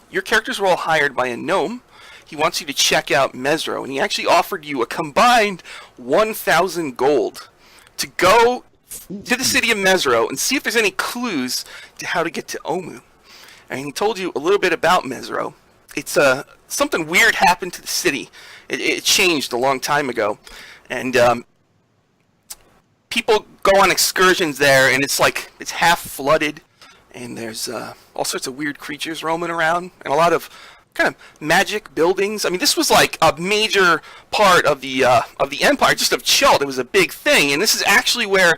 Your characters were all hired by a gnome. He wants you to check out Mezro, and he actually offered you a combined 1,000 gold to go to the city of Mezro and see if there's any clues to how to get to Omu. And he told you a little bit about Mezro. It's something weird happened to the city. It changed a long time ago, and people go on excursions there, and it's half flooded. And there's all sorts of weird creatures roaming around, and a lot of kind of magic buildings. I mean, this was like a major part of the empire, just of Chult. It was a big thing, and this is actually where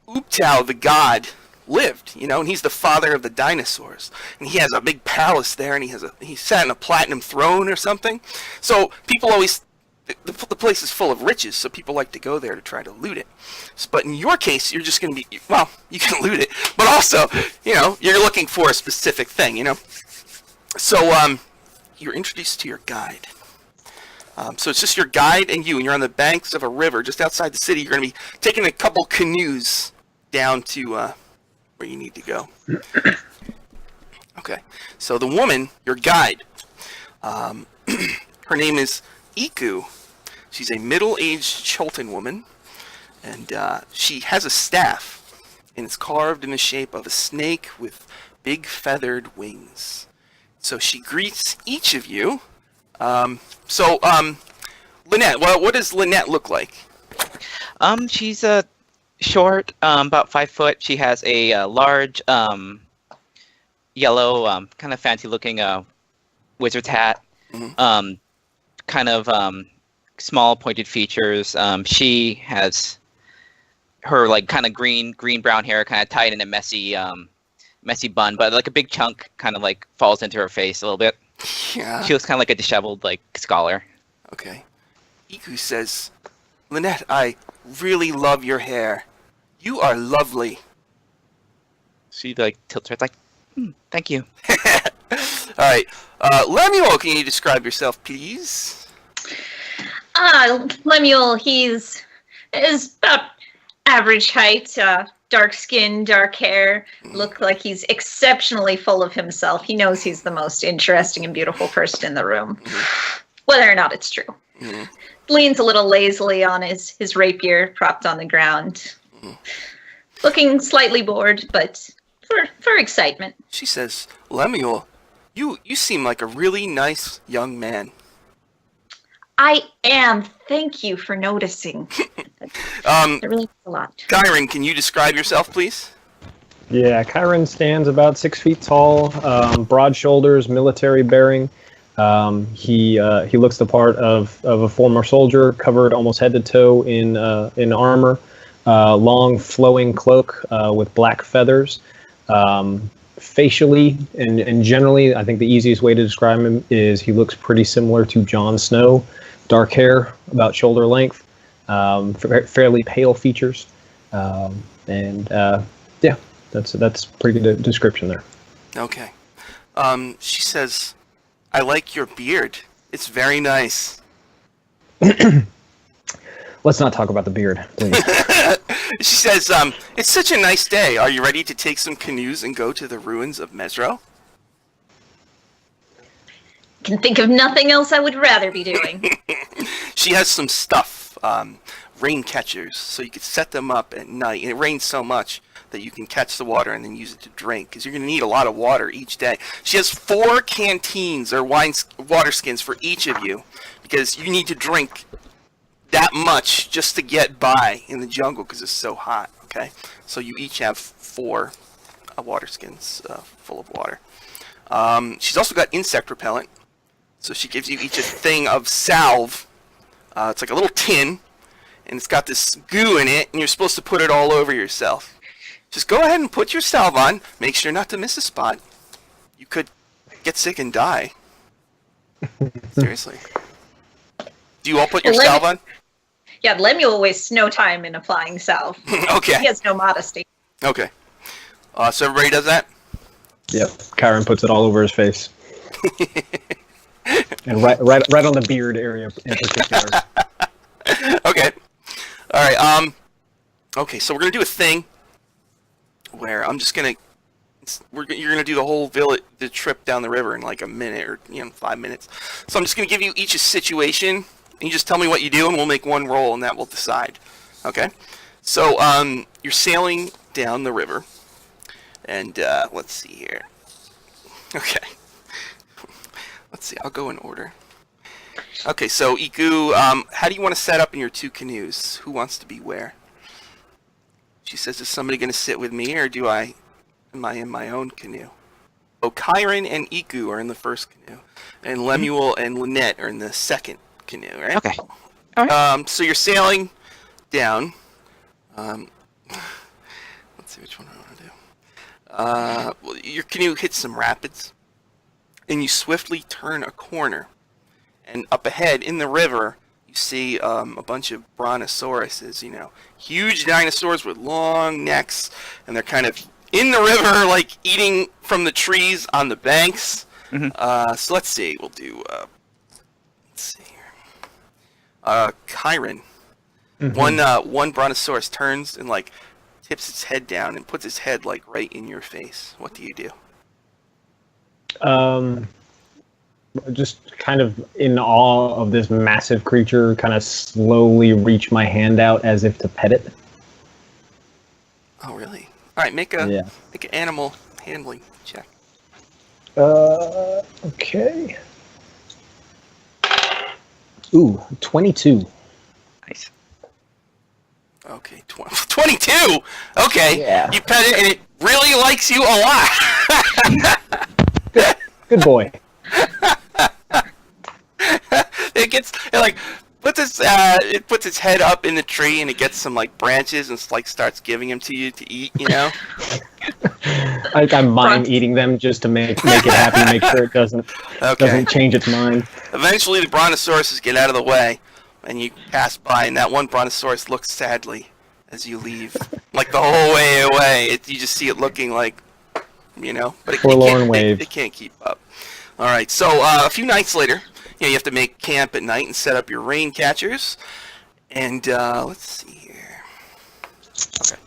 Uptau, the god, lived. And he's the father of the dinosaurs, and he has a big palace there, and he sat in a platinum throne or something. So people always. The place is full of riches, so people like to go there to try to loot it. But in your case, you're just going to be, well, you can loot it, but also, you're looking for a specific thing, So, you're introduced to your guide. So it's just your guide and you're on the banks of a river just outside the city. You're going to be taking a couple canoes down to where you need to go. Okay, so the woman, your guide, her name is Iku. She's a middle-aged Chultan woman, and she has a staff, and it's carved in the shape of a snake with big feathered wings. So she greets each of you. Linnet, what does Linnet look like? She's short, about 5 foot. She has a large yellow, kind of fancy-looking wizard's hat. Mm-hmm. Kind of small pointed features. She has her kind of green brown hair kind of tied in a messy bun, but a big chunk kind of falls into her face a little bit. Yeah. She looks kind of like a disheveled scholar. Okay. Iku says, Linnet, I really love your hair. You are lovely. She tilts her head thank you. Alright. Lemuel, can you describe yourself, please? Lemuel, is about average height, dark skin, dark hair, look like he's exceptionally full of himself. He knows he's the most interesting and beautiful person in the room, whether or not it's true. Mm-hmm. Leans a little lazily on his rapier propped on the ground, looking slightly bored, but for excitement. She says, Lemuel, you seem like a really nice young man. I am. Thank you for noticing. It really means a lot. Kyrin, can you describe yourself, please? Yeah, Kyrin stands about 6 feet tall, broad shoulders, military bearing. He looks the part of a former soldier, covered almost head to toe in armor, long flowing cloak with black feathers. Facially and generally, I think the easiest way to describe him is he looks pretty similar to Jon Snow. Dark hair, about shoulder length, fairly pale features, yeah, that's pretty good description there. Okay. She says, I like your beard. It's very nice. Let's not talk about the beard, please. She says, it's such a nice day. Are you ready to take some canoes and go to the ruins of Mezro? Can think of nothing else I would rather be doing. She has some stuff, rain catchers, so you could set them up at night. And it rains so much that you can catch the water and then use it to drink, because you're going to need a lot of water each day. She has 4 canteens or water skins for each of you, because you need to drink that much just to get by in the jungle because it's so hot, okay? So you each have 4 water skins full of water. She's also got insect repellent. So she gives you each a thing of salve. It's like a little tin, and it's got this goo in it, and you're supposed to put it all over yourself. Just go ahead and put your salve on. Make sure not to miss a spot. You could get sick and die. Seriously. Do you all put your salve on? Yeah, Lemuel wastes no time in applying salve. Okay. He has no modesty. Okay. So everybody does that? Yep. Kyrin puts it all over his face. And right on the beard area in particular. Okay. All right. Okay, so we're going to do a thing where I'm just going to, You're gonna do the whole the trip down the river in like a minute or 5 minutes. So I'm just gonna give you each a situation, and you just tell me what you do, and we'll make one roll, and that will decide. Okay? So you're sailing down the river, and let's see here. Okay. Let's see. I'll go in order. Okay, so Iku, how do you want to set up in your 2 canoes? Who wants to be where? She says, is somebody going to sit with me, or am I in my own canoe? Oh, Kyrin and Iku are in the first canoe, and Lemuel and Linnet are in the second canoe, right? Okay. All right. So you're sailing down. Let's see which one I want to do. Well, your canoe hits some rapids, and you swiftly turn a corner. And up ahead in the river, you see a bunch of brontosauruses, huge dinosaurs with long necks, and they're kind of in the river, like eating from the trees on the banks. Mm-hmm. So let's see, we'll do, let's see here. Kyrin. Mm-hmm. One brontosaurus turns and like tips its head down and puts its head like right in your face. What do you do? Just kind of in awe of this massive creature, kind of slowly reach my hand out as if to pet it. Oh, really? All right, make an animal handling check. Okay. Ooh, 22. Nice. Okay, 22. Okay, Yeah. you pet it and it really likes you a lot. Good boy. It puts its head up in the tree and it gets some like branches and like starts giving them to you to eat. I mind eating them just to make it happy, make sure it doesn't change its mind. Eventually, the brontosauruses get out of the way, and you pass by, and that one brontosaurus looks sadly as you leave, like the whole way away. You just see it looking like, but Forlorn wave. It can't keep up. All right, so a few nights later, you have to make camp at night and set up your rain catchers. And let's see here. Okay.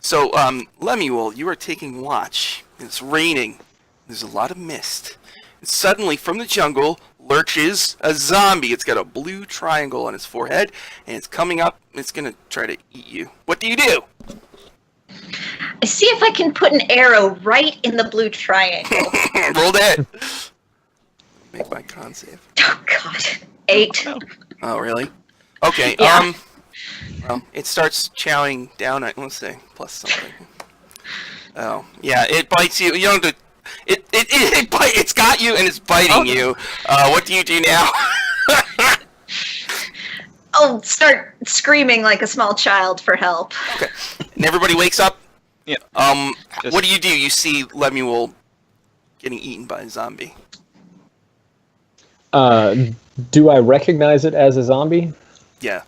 So, Lemuel, you are taking watch. It's raining. There's a lot of mist. And suddenly, from the jungle, lurches a zombie. It's got a blue triangle on its forehead, and it's coming up, and it's going to try to eat you. What do you do? I see if I can put an arrow right in the blue triangle. Roll that. Make my con save. Oh, God. 8. Oh, really? Okay, Yeah. well, it starts chowing down at, let's say, plus something. Oh, yeah, it bites you. You don't have to, it's got you and it's biting you. What do you do now? I'll start screaming like a small child for help. Okay, and everybody wakes up? Yeah. What do? You see Lemuel getting eaten by a zombie. Do I recognize it as a zombie? Yeah.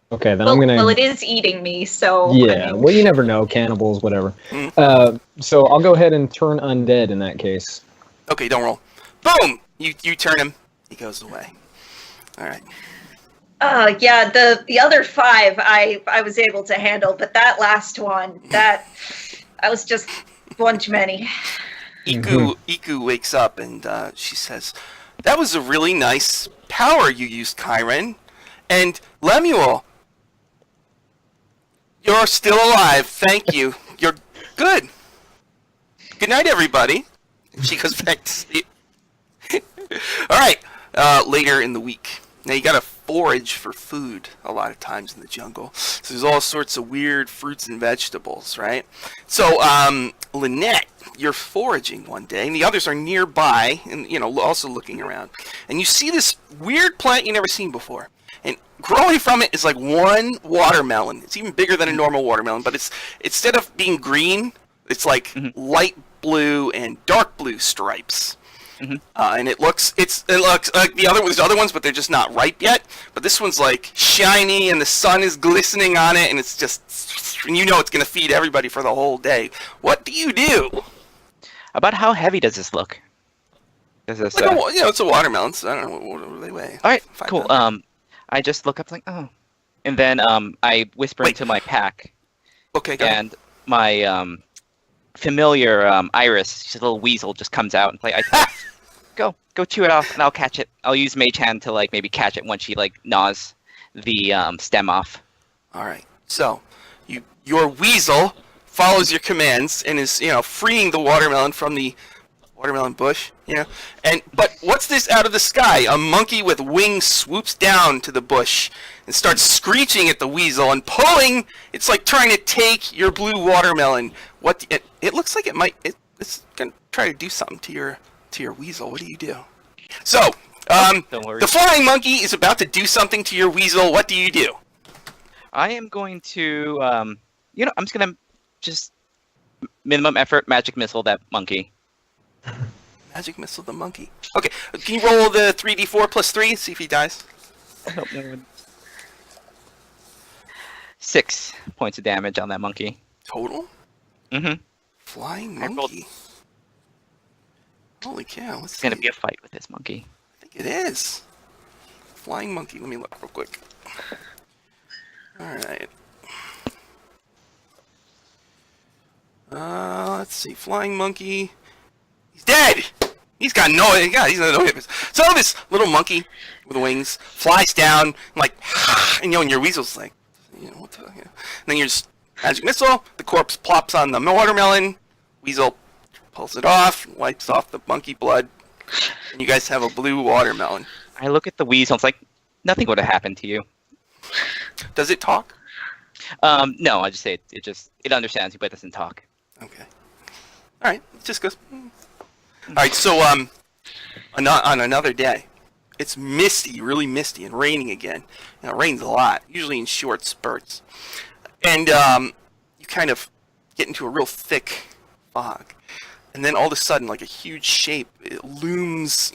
Okay, then I'm gonna. Well, it is eating me, so. Yeah. Well, you never know. Cannibals, whatever. So I'll go ahead and turn undead in that case. Okay, don't roll. Boom! You turn him. He goes away. All right. Yeah, the other 5 I was able to handle, but that last one, that was just one too many. Iku wakes up and she says, "That was a really nice power you used, Kyrin. And Lemuel, you're still alive. Thank you. You're good. Good night, everybody." And she goes back to sleep. All right. Later in the week. Now you gotta forage for food a lot of times in the jungle. So there's all sorts of weird fruits and vegetables, right? So, Linnet, you're foraging one day, and the others are nearby, and also looking around. And you see this weird plant you've never seen before. And growing from it is like one watermelon. It's even bigger than a normal watermelon, but it's instead of being green, it's like light blue and dark blue stripes. And it looks like there's other ones, but they're just not ripe yet. But this one's like shiny, and the sun is glistening on it, and it's just, and it's gonna feed everybody for the whole day. What do you do? About how heavy does this look? Is this? It's a watermelon. So I don't know what do they weigh. All right, 5 cool. pounds. I just look up like, oh, and then I whisper into my pack, Okay, go ahead. and my familiar iris. She's a little weasel. Just comes out and go chew it off, and I'll catch it. I'll use Mage Hand to like maybe catch it once she like gnaws the stem off. All right. So, your weasel follows your commands and is freeing the watermelon from the watermelon bush. But what's this out of the sky? A monkey with wings swoops down to the bush and starts screeching at the weasel and pulling. It's like trying to take your blue watermelon. It looks like it's gonna try to do something to your weasel. What do you do? So, Don't worry. the flying monkey is about to do something to your weasel. What do you do? I am going to I'm just gonna minimum effort magic missile that monkey. Magic missile the monkey. Okay, can you roll the 3d4 plus 3 see if he dies? 6 points of damage on that monkey. Total? Mm-hmm. Flying I rolled- monkey. Holy cow, let's It's see. gonna be a fight with this monkey. I think it is. Flying monkey, let me look real quick. Alright. Let's see, flying monkey. He's dead! He's got no hips. So this little monkey with wings flies down, and your weasel's like, what the, And then you're just, magic missile, the corpse plops on the watermelon, weasel pulls it off, wipes off the monkey blood, and you guys have a blue watermelon. I look at the weasel. It's like nothing would have happened to you. Does it talk? No, I just say it understands you, but it doesn't talk. Okay. Alright, it just goes. Alright, so on another day, it's misty, really misty, and raining again. It rains a lot, usually in short spurts. And you kind of get into a real thick fog. And then all of a sudden, like a huge shape, it looms,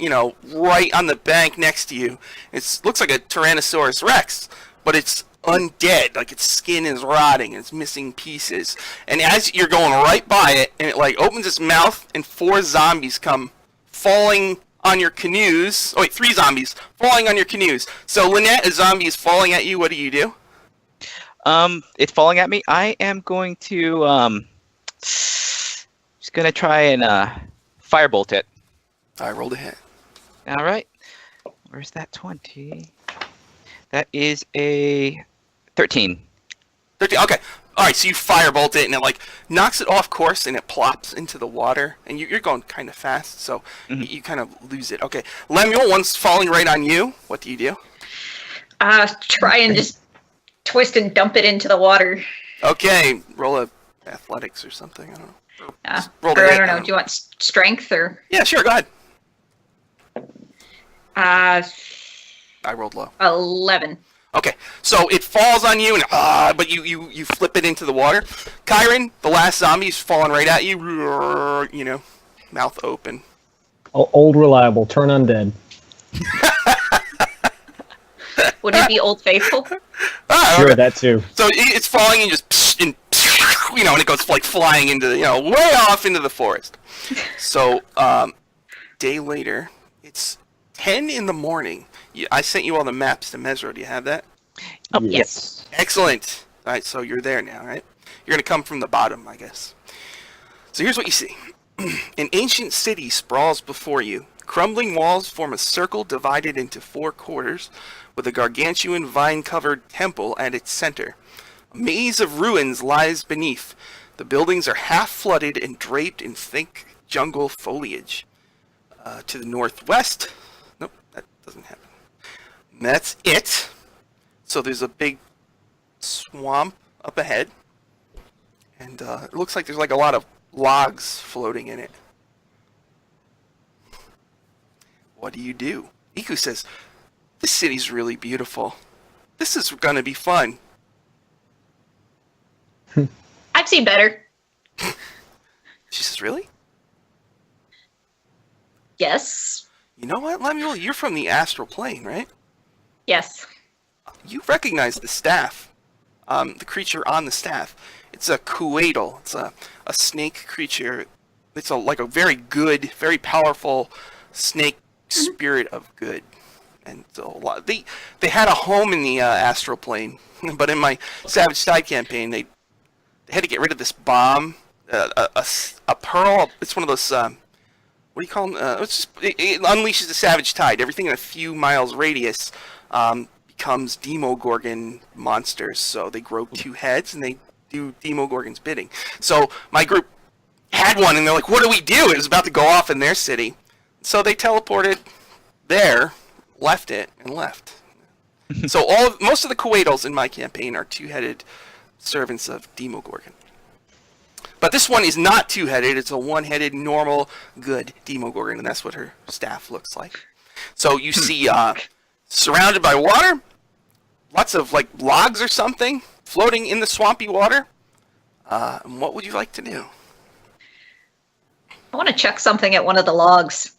right on the bank next to you. It looks like a Tyrannosaurus Rex, but it's undead, like its skin is rotting and it's missing pieces. And as you're going right by it, and it opens its mouth, and 4 zombies come falling on your canoes. Oh wait, 3 zombies falling on your canoes. So Linnet, a zombie is falling at you. What do you do? It's falling at me. I am going to just gonna try and firebolt it. I rolled a hit. All right. Where's that 20? That is a 13. 13. Okay. All right. So you firebolt it, and it knocks it off course, and it plops into the water. And you're going kind of fast, so you kind of lose it. Okay. Lemuel, one's falling right on you. What do you do? Try and just twist and dump it into the water. Okay. Roll a athletics or something. I don't know. Roll Or the I hit, don't know. Do you want strength or? Yeah. Sure. Go ahead. Uh, I rolled low. 11. Okay, so it falls on you, and but you flip it into the water. Kyrin, the last zombie's falling right at you. Mouth open. Old reliable, turn undead. Would it be Old Faithful? Sure, Okay. that too. So it's falling and just and it goes flying into way off into the forest. So day later, it's 10 in the morning. I sent you all the maps to Mezro. Do you have that? Oh, Yes. Excellent. All right, so you're there now, right? You're going to come from the bottom, I guess. So here's what you see. An ancient city sprawls before you. Crumbling walls form a circle divided into 4 quarters, with a gargantuan vine-covered temple at its center. A maze of ruins lies beneath. The buildings are half-flooded and draped in thick jungle foliage. To the northwest... Nope, that doesn't happen. That's it. So there's a big swamp up ahead, and it looks like there's a lot of logs floating in it. What do you do? Iku says, "This city's really beautiful. This is gonna be fun." I've seen better. She says, "Really? Yes. You know what, Lemuel? You're from the astral plane, right? Yes. You recognize the staff, the creature on the staff. It's a Kuatal. It's a snake creature. It's like a very good, very powerful snake spirit of good. And so they had a home in the astral plane, but in my Savage Side campaign, they had to get rid of this bomb a pearl. It's one of those. What do you call them? It unleashes the savage tide. Everything in a few miles radius becomes Demogorgon monsters. So they grow 2 heads and they do Demogorgon's bidding. So my group had one, and they're like, "What do we do?" It was about to go off in their city, so they teleported there, left it, and left. So most of the Kuwaitals in my campaign are 2-headed servants of Demogorgon. But this one is not 2-headed. It's a 1-headed, normal, good Demogorgon, and that's what her staff looks like. So you see, surrounded by water, lots of like logs or something floating in the swampy water. And what would you like to do? I want to chuck something at one of the logs.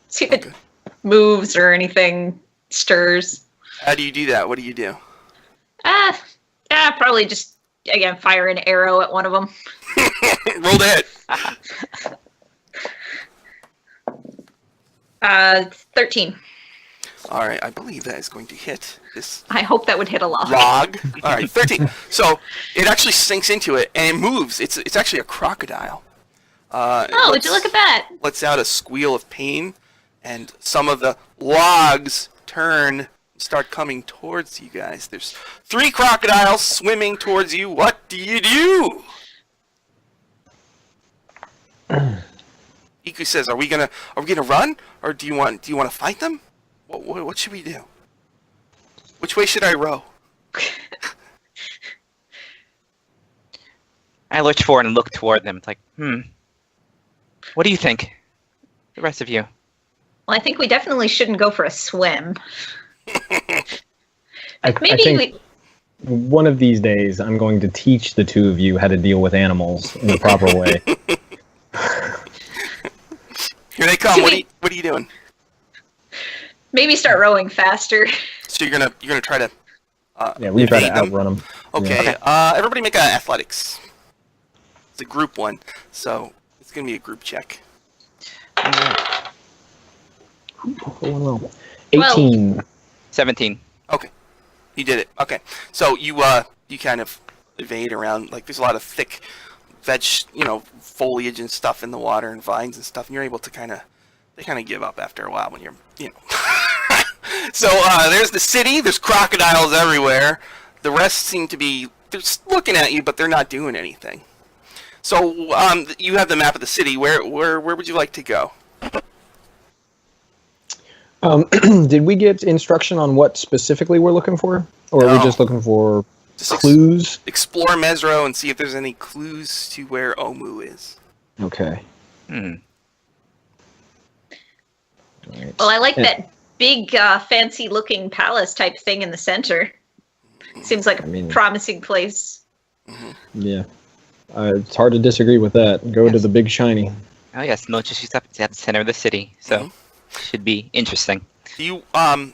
See if it moves or anything stirs. How do you do that? What do you do? Probably just, again, fire an arrow at one of them. Roll to hit. 13. All right, I believe that is going to hit this I hope that would hit a log. log. All right, 13. So it actually sinks into it and it moves. It's actually a crocodile. Would you look at that? Lets out a squeal of pain, and some of the logs turn and start coming towards you guys. There's 3 crocodiles swimming towards you. What do you do? Iku says, "Are we gonna run, or do you want to fight them? What should we do? Which way should I row?" I lurch forward and look toward them. It's like, what do you think? The rest of you. Well, I think we definitely shouldn't go for a swim. I Maybe think one of these days I'm going to teach the 2 of you how to deal with animals in the proper way. Here they come. What are you doing? maybe start rowing faster. So you're gonna try to we try to evade them? outrun them. Okay. Yeah. Everybody make an athletics. It's a group one, so it's gonna be a group check. Oh, no. 18. 17. Okay, you did it. Okay, so you kind of evade around, like there's a lot of thick foliage and stuff in the water and vines and stuff, and you're able to they kind of give up after a while when you're. So there's the city. There's crocodiles everywhere. The rest seem to be they're just looking at you, but they're not doing anything. So you have the map of the city. Where would you like to go? Did we get instruction on what specifically we're looking for? Or are we just looking for clues? Explore Mezro and see if there's any clues to where Omu is. Okay. Hmm. Right. Well, I like that big, fancy-looking palace type thing in the center. Seems like a promising place. Yeah. It's hard to disagree with that. Go to the big shiny. Oh yes, Mochi's up at the center of the city, so should be interesting. Do you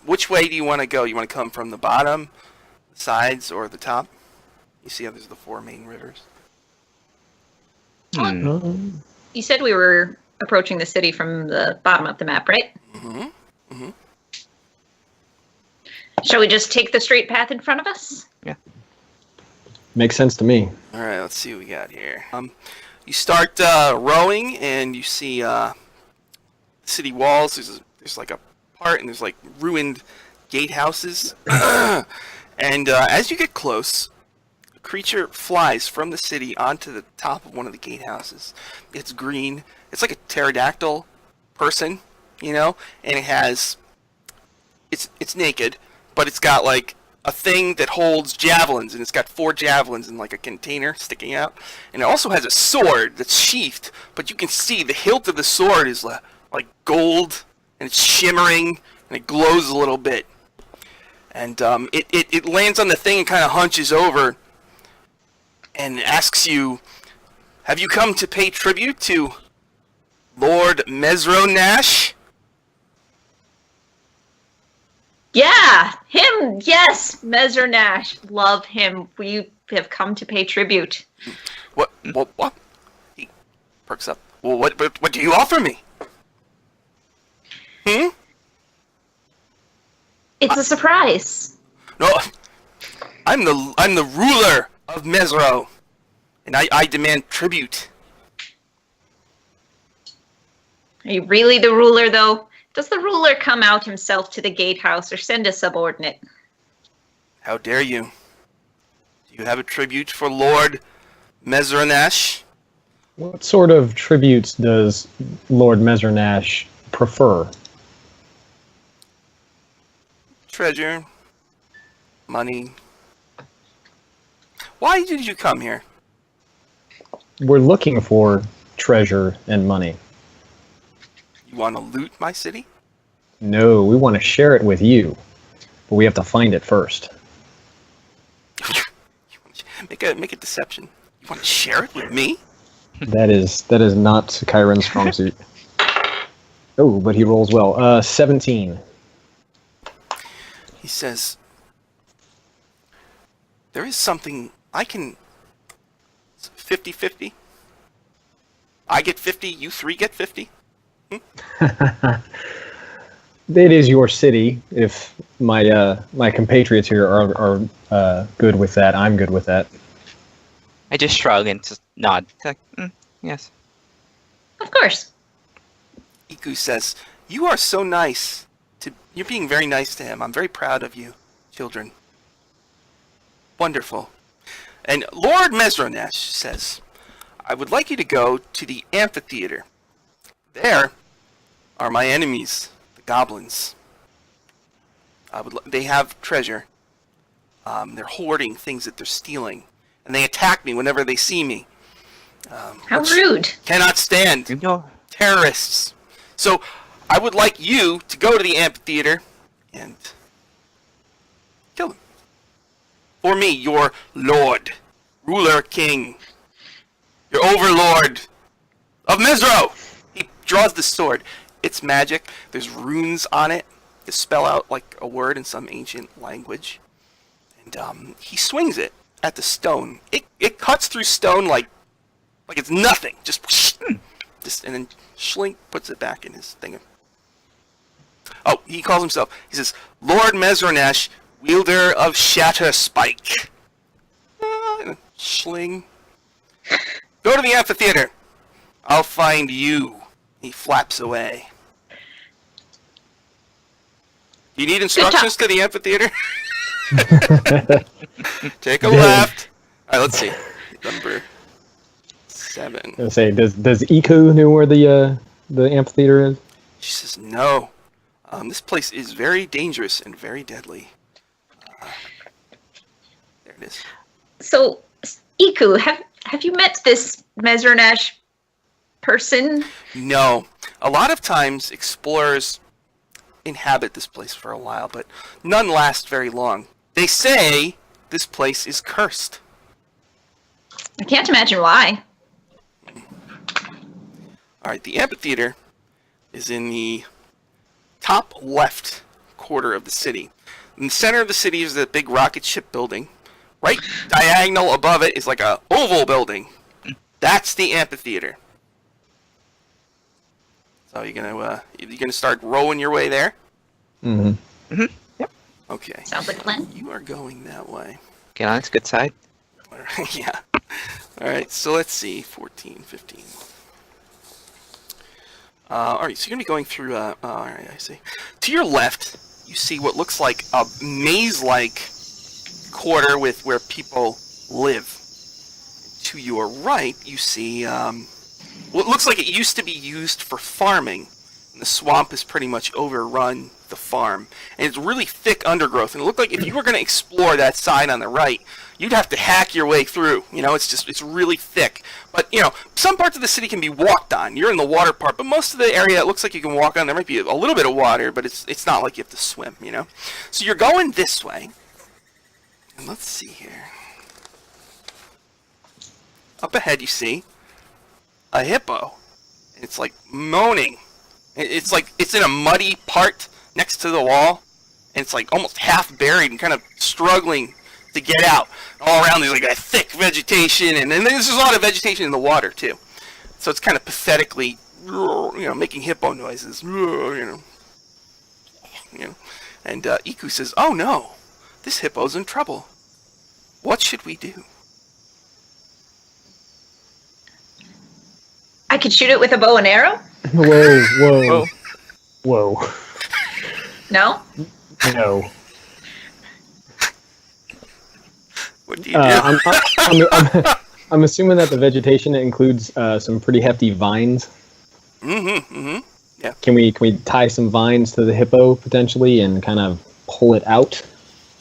which way do you want to go? You want to come from the bottom, the sides, or the top? You see how there's the 4 main rivers. You said we were approaching the city from the bottom of the map, right? Shall we just take the straight path in front of us? Yeah. Makes sense to me. All right, let's see what we got here. You start rowing, and you see city walls. There's like a part, and there's like ruined gatehouses. And as you get close, a creature flies from the city onto the top of one of the gatehouses. It's green. It's like a pterodactyl person, and it has. It's naked, but it's got like a thing that holds javelins, and it's got 4 javelins in like a container sticking out, and it also has a sword that's sheathed, but you can see the hilt of the sword is like gold, and it's shimmering, and it glows a little bit, and it lands on the thing and kind of hunches over, and asks you, "Have you come to pay tribute to Lord Nash?" Yeah, him. Yes, Mezro Nash. Love him. We have come to pay tribute. What? He perks up. Well, what do you offer me? It's a surprise. No, I'm the ruler of Mezro, and I demand tribute. Are you really the ruler, though? Does the ruler come out himself to the gatehouse or send a subordinate? How dare you? Do you have a tribute for Lord Nash? What sort of tributes does Lord Nash prefer? Treasure. Money. Why did you come here? We're looking for treasure and money. You want to loot my city? No, we want to share it with you, but we have to find it first. Make a deception. You want to share it with me? That is not Kyrin's strong suit. Oh, but he rolls well. 17. He says, there is something I can... 50-50? I get 50, you 3 get 50? It is your city. If my compatriots here are good with that, I'm good with that. I just shrug and just nod. It's like, yes. Of course. Iku says, you are so nice. You're being very nice to him. I'm very proud of you, children. Wonderful. And Lord Nash says, I would like you to go to the Amphitheater. There are my enemies, the goblins. They have treasure. They're hoarding things that they're stealing. And they attack me whenever they see me. How rude. Cannot stand. Terrorists. So, I would like you to go to the Amphitheater and kill them. For me, your lord, ruler, king, your overlord of Mezro. He draws the sword. It's magic. There's runes on it that spell out like a word in some ancient language. And he swings it at the stone. It cuts through stone like it's nothing. Just and then Schlink puts it back in his thing. Oh, he calls himself. He says, Lord Nash, wielder of Shatter Spike. Schling. Go to the Amphitheater. I'll find you. He flaps away. You need instructions to the Amphitheater? Take a left. All right, let's see. Number 7. I was gonna say, does Iku know where the amphitheater is? She says, no. This place is very dangerous and very deadly. There it is. So, Iku, have you met this Mezro Nash person? No. A lot of times explorers inhabit this place for a while, but none last very long. They say this place is cursed. I can't imagine why. Alright, the Amphitheater is in the top left quarter of the city. In the center of the city is the big rocket ship building. Right diagonal above it is like a oval building. That's the Amphitheater. So you're gonna start rowing your way there? Mm-hmm. Mm-hmm. Yep. Okay. Sounds like a plan. You are going that way. Get on its good side. Yeah. Alright, so let's see. 14, 15. Alright, so you're going to be going through, alright, I see. To your left, you see what looks like a maze-like quarter with where people live. To your right, you see, what looks like it used to be used for farming. And the swamp has pretty much overrun the farm. And it's really thick undergrowth. And it looked like if you were going to explore that side on the right, you'd have to hack your way through. You know, it's really thick. But, you know, some parts of the city can be walked on. You're in the water part, but most of the area, it looks like you can walk on. There might be a little bit of water, but it's not like you have to swim, you know? So you're going this way. And let's see here. Up ahead, you see a hippo. It's like moaning. It's like it's in a muddy part next to the wall. And it's like almost half buried and kind of struggling to get out. All around there's like a thick vegetation, and then there's a lot of vegetation in the water too. So it's kind of pathetically, making hippo noises, And Iku says, "Oh no, this hippo's in trouble. What should we do?" I could shoot it with a bow and arrow? Whoa. No? No. What do you do? I'm assuming that the vegetation includes some pretty hefty vines. Yeah. Can we tie some vines to the hippo potentially and kind of pull it out?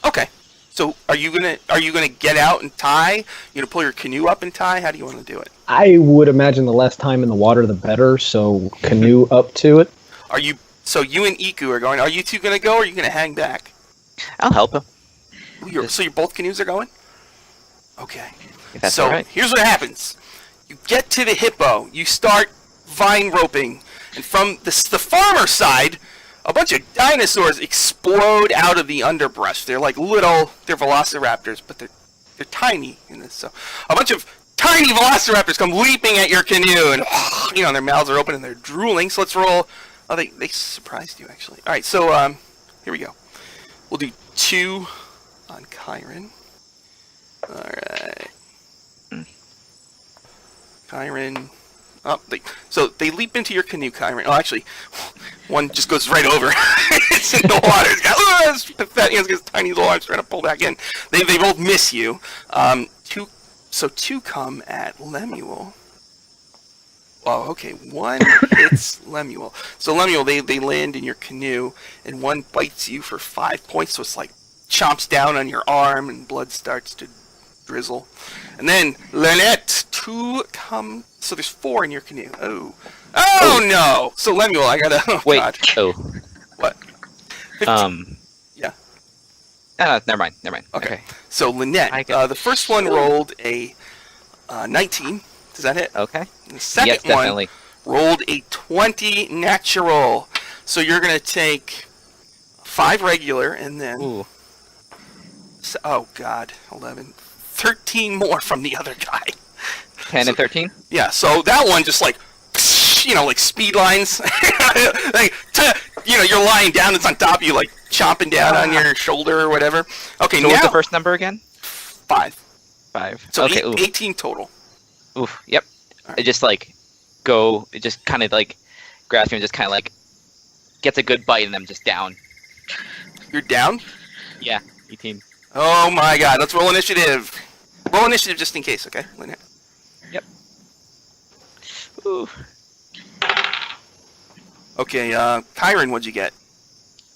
Okay. So are you gonna get out and tie? You gonna pull your canoe up and tie? How do you want to do it? I would imagine the less time in the water, the better. So canoe up to it. So you and Iku are going. Are you two gonna go, or are you gonna hang back? I'll help him. So your both canoes are going? Okay. If that's So all right. here's what happens. You get to the hippo. You start vine roping. And from the farmer side, a bunch of dinosaurs explode out of the underbrush. They're like they're velociraptors, but they're tiny. So a bunch of tiny velociraptors come leaping at your canoe, and their mouths are open and they're drooling. So let's roll. Oh, they surprised you, actually. All right, so here we go. We'll do 2 on Kyrin. All right. Kyrin. Oh, they leap into your canoe, Kyrin. Oh, actually, one just goes right over. It's in the water. It's pathetic. It's got tiny little arms trying to pull back in. They both miss you. 2 come at Lemuel. Oh, okay. 1 hits Lemuel. So Lemuel, they land in your canoe, and 1 bites you for 5 points. So it's like chomps down on your arm, and blood starts to drizzle. And then Linnet, 2 come. So there's 4 in your canoe. Oh no! So Lemuel, I gotta. Oh, Wait. God. Oh. What? 15. Yeah. Never mind. Okay. So Linnet, the first one rolled a 19. Does that hit? Okay. The second Yes, definitely. one rolled a 20 natural. So you're gonna take 5 regular and then. Ooh. Oh God, 11, 13 more from the other guy. 10 and 13? Yeah, so that one just like speed lines. You're lying down, it's on top of you, like chomping down on your shoulder or whatever. Okay, So now what's the first number again? 5. 5. So okay, 18 total. Oof. Yep. Right. It just kind of like grabs me and just kind of like gets a good bite and I'm just down. You're down? Yeah, 18. Oh my God, let's roll initiative. Roll initiative just in case, okay? Linnet. Yep. Ooh. Okay, Kyrin, what'd you get?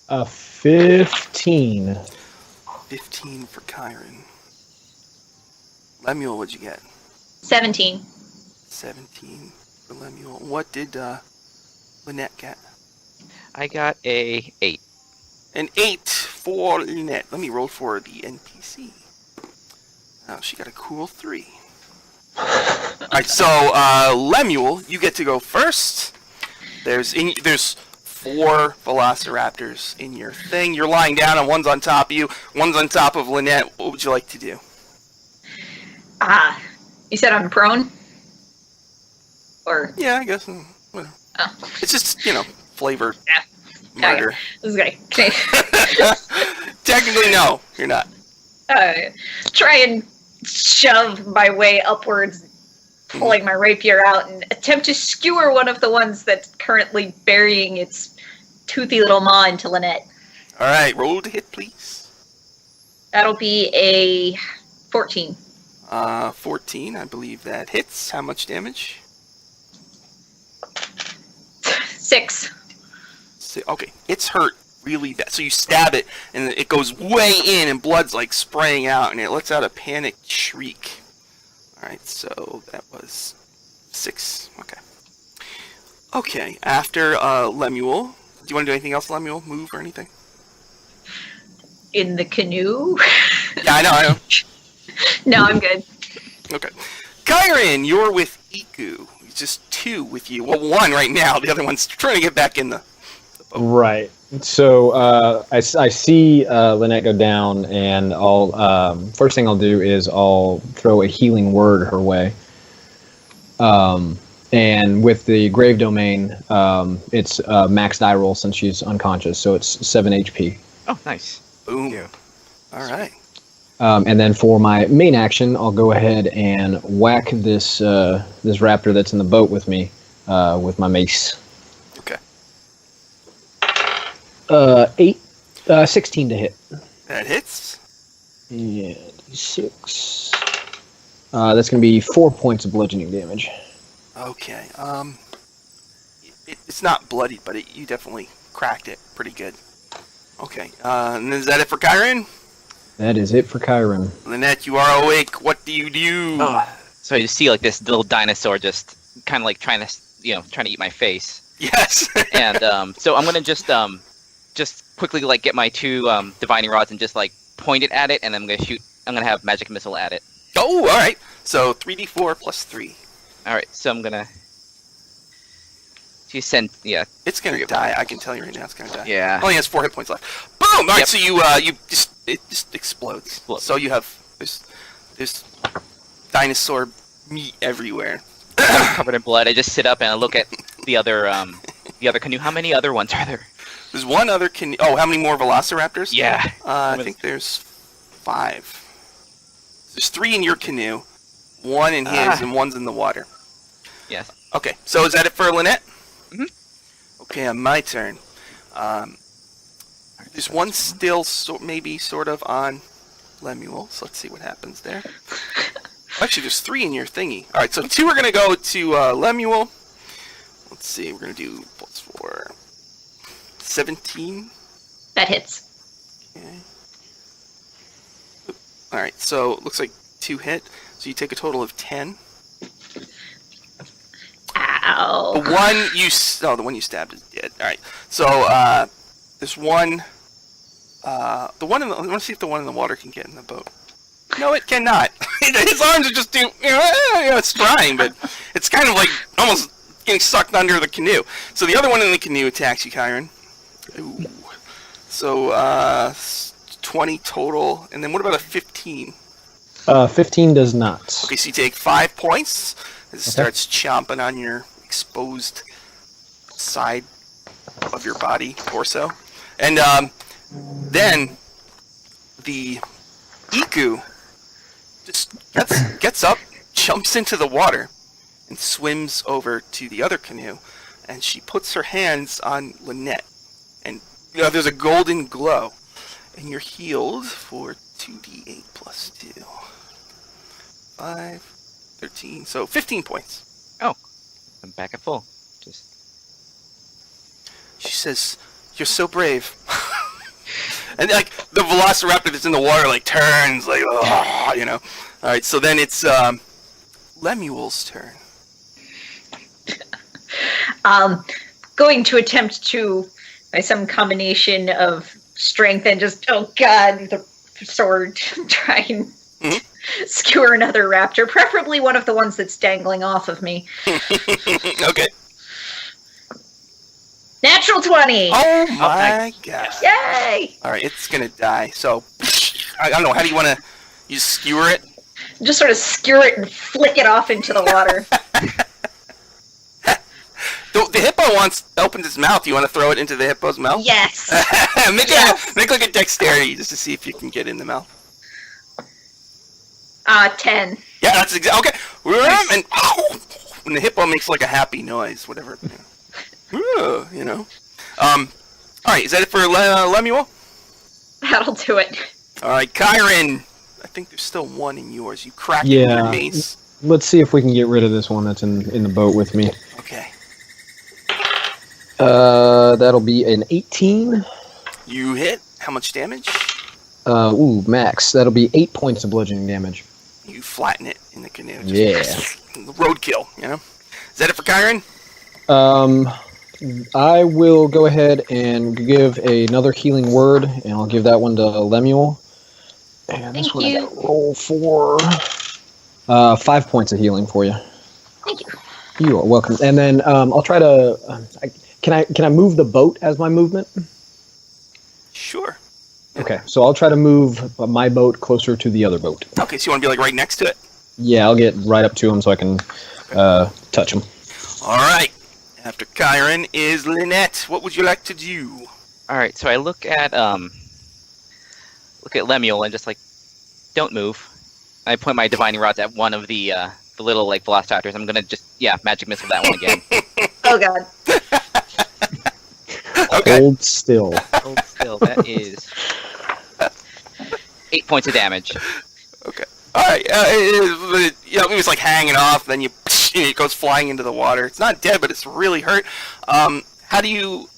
15. 15 for Kyrin. Lemuel, what'd you get? 17. 17 for Lemuel. What did Linnet get? I got a 8. An 8 for Linnet. Let me roll for the NPC. Oh, she got a cool 3. Alright, so Lemuel, you get to go first. There's 4 velociraptors in your thing. You're lying down and one's on top of you. One's on top of Linnet. What would you like to do? You said I'm prone? Or Yeah, I guess. Whatever. Oh. It's just, flavor Yeah. murder. This guy. Okay. Technically, no, you're not. Try and shove my way upwards, pulling my rapier out, and attempt to skewer one of the ones that's currently burying its toothy little maw into Linnet. Alright, roll to hit, please. That'll be a 14. 14, I believe that hits. How much damage? 6. Okay, it's hurt really bad. So you stab it, and it goes way in, and blood's like spraying out, and it lets out a panicked shriek. Alright, so that was 6. Okay. Okay, after Lemuel. Do you want to do anything else, Lemuel? Move or anything? In the canoe? Yeah, I know. No, I'm good. Okay. Kyrin, you're with Iku. It's just 2 with you. Well, 1 right now. The other one's trying to get back in the boat. Right. So I see Linnet go down, and I'll first thing I'll do is I'll throw a healing word her way. And with the grave domain, it's max die roll since she's unconscious, so it's 7 HP. Oh, nice. Boom. Yeah. All right. And then for my main action, I'll go ahead and whack this raptor that's in the boat with me with my mace. Okay. 16 to hit. That hits. And 6. That's going to be 4 points of bludgeoning damage. Okay. It's not bloody, but you definitely cracked it pretty good. Okay. And is that it for Kyrin? That is it for Kyrin. Linnet, you are awake. What do you do? So you see like this little dinosaur just kind of like trying to eat my face. Yes. And so I'm gonna just quickly like get my 2 divining rods and just like point it at it, and I'm gonna shoot. I'm gonna have magic missile at it. Oh, all right. So 3d4 plus 3. All right. So I'm gonna. You send It's gonna die. I can tell you right now, it's gonna die. Yeah. Only has 4 hit points left. Boom! All right. Yep. So it just explodes. So you have there's dinosaur meat everywhere. covered in blood. I just sit up and I look at the other canoe. How many other ones are there? There's one other canoe. Oh, how many more Velociraptors? Yeah. I think there's 5. There's 3 in your canoe, 1 in his, and 1's in the water. Yes. Okay, so is that it for Linnet? Mhm. Okay, on my turn. There's one still maybe sort of on Lemuel, so let's see what happens there. Actually, there's 3 in your thingy. All right, so 2 are going to go to Lemuel. Let's see, we're going to do +4. 17. That hits. Okay. All right, so it looks like 2 hit, so you take a total of 10. Ow. The one you stabbed is dead. All right, so there's one. I want to see if the one in the water can get in the boat. No, it cannot. His arms are just it's trying, but it's kind of like almost getting sucked under the canoe. So the other one in the canoe attacks you, Kyrin. Ooh. So 20 total, and then what about a 15? 15 does not. Okay, so you take 5 points as it starts chomping on your exposed side of your body, torso. And then the Iku just gets up, jumps into the water, and swims over to the other canoe, and she puts her hands on Linnet. And there's a golden glow, and you're healed for 2d8 plus 2. 5, 13, so 15 points. Oh, I'm back at full. She says, "You're so brave." And like the Velociraptor that's in the water like turns like, oh, you know. All right, so then it's Lemuel's turn. Going to attempt to, by some combination of strength and just, oh god, the sword, try and skewer another raptor, preferably one of the ones that's dangling off of me. Okay. Natural 20! Oh my god. Yay! All right, it's going to die. So, I don't know, how do you want to, you just skewer it? Just sort of skewer it and flick it off into the water. The hippo opens its mouth. You want to throw it into the hippo's mouth? Yes! Make like a dexterity just to see if you can get in the mouth. 10. Yeah, that's exactly. Okay. And when the hippo makes like a happy noise, whatever. You know. All right, is that it for Lemuel? That'll do it. All right, Kyrin. I think there's still one in yours. You cracked it with your mace. Let's see if we can get rid of this one that's in the boat with me. Okay. That'll be an 18. You hit. How much damage? Max. That'll be 8 points of bludgeoning damage. You flatten it in the canoe. Roadkill, you know? Is that it for Kyrin? I will go ahead and give another healing word, and I'll give that one to Lemuel. And this one I gotta roll for 5 points of healing for you. Thank you. You are welcome. And then I'll try to. Can I move the boat as my movement? Sure. Okay, so I'll try to move my boat closer to the other boat. Okay, so you want to be like right next to it? Yeah, I'll get right up to him so I can touch him. All right. After Kyrin is Linnet. What would you like to do? All right, so I look at Lemuel and just like, don't move. I point my divining rods at one of the little like Velociraptors. I'm gonna just magic missile that one again. Oh god. Okay. Hold still. Hold still. That is 8 points of damage. Okay. All right. It was like hanging off. Then it goes flying into the water. It's not dead, but it's really hurt. How do you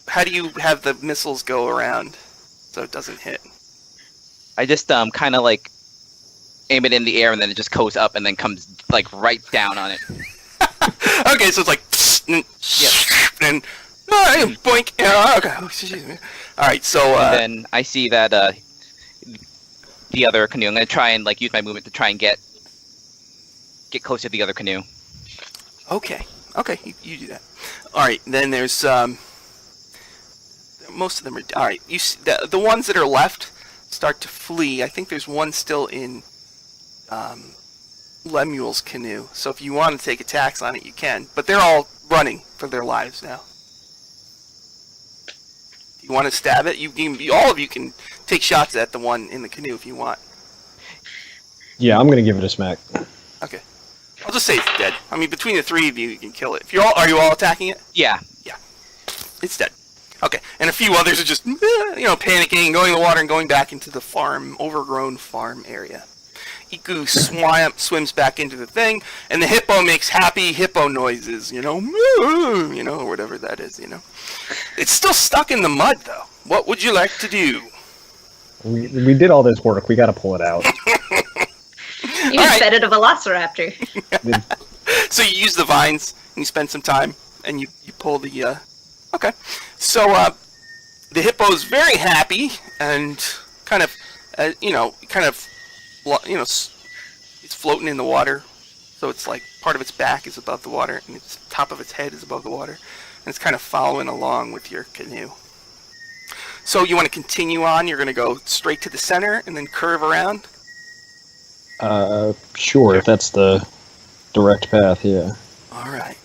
have the missiles go around so it doesn't hit? I just kind of like aim it in the air and then it just goes up and then comes like right down on it. Okay, so it's like and boink. Okay. Oh, excuse me. All right. So And then I see that the other canoe. I'm gonna try and like use my movement to try and get close to the other canoe. Okay, you do that. All right, then there's most of them are. All right, you see, the ones that are left start to flee. I think there's one still in Lemuel's canoe. So if you want to take attacks on it, you can. But they're all running for their lives now. Do you want to stab it? All of you can take shots at the one in the canoe if you want. Yeah, I'm gonna give it a smack. Okay, I'll just say it's dead. I mean, between the three of you, you can kill it. Are you all attacking it? Yeah. It's dead. Okay, and a few others are just, panicking, going in the water and going back into the overgrown farm area. Iku swims back into the thing, and the hippo makes happy hippo noises, or whatever that is, It's still stuck in the mud, though. What would you like to do? We did all this work. We got to pull it out. You just fed it a velociraptor. So you use the vines, and you spend some time, and you pull the, okay. So, the hippo's very happy, and it's floating in the water. So it's like part of its back is above the water, and its top of its head is above the water. And it's kind of following along with your canoe. So you want to continue on, you're going to go straight to the center, and then curve around? Sure, if that's the direct path, yeah. Alright.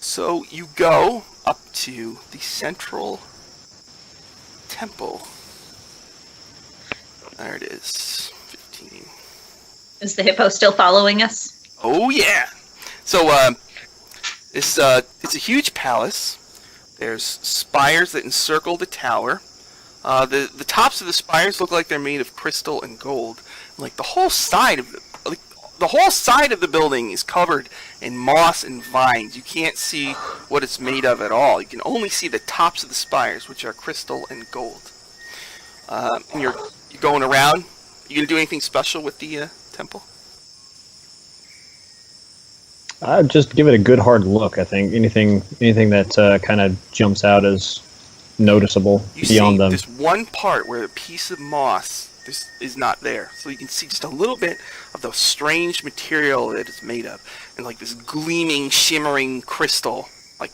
So you go up to the central temple. There it is. 15. Is the hippo still following us? Oh yeah. So it's a huge palace. There's spires that encircle the tower. The tops of the spires look like they're made of crystal and gold. Like the whole side of the building is covered in moss and vines. You can't see what it's made of at all. You can only see the tops of the spires, which are crystal and gold. And you're going around. You gonna do anything special with the temple? I'd just give it a good hard look. I think anything that kind of jumps out as noticeable beyond them. There's one part where a piece of moss is not there, so you can see just a little bit of the strange material that it's made of, and like this gleaming, shimmering crystal, like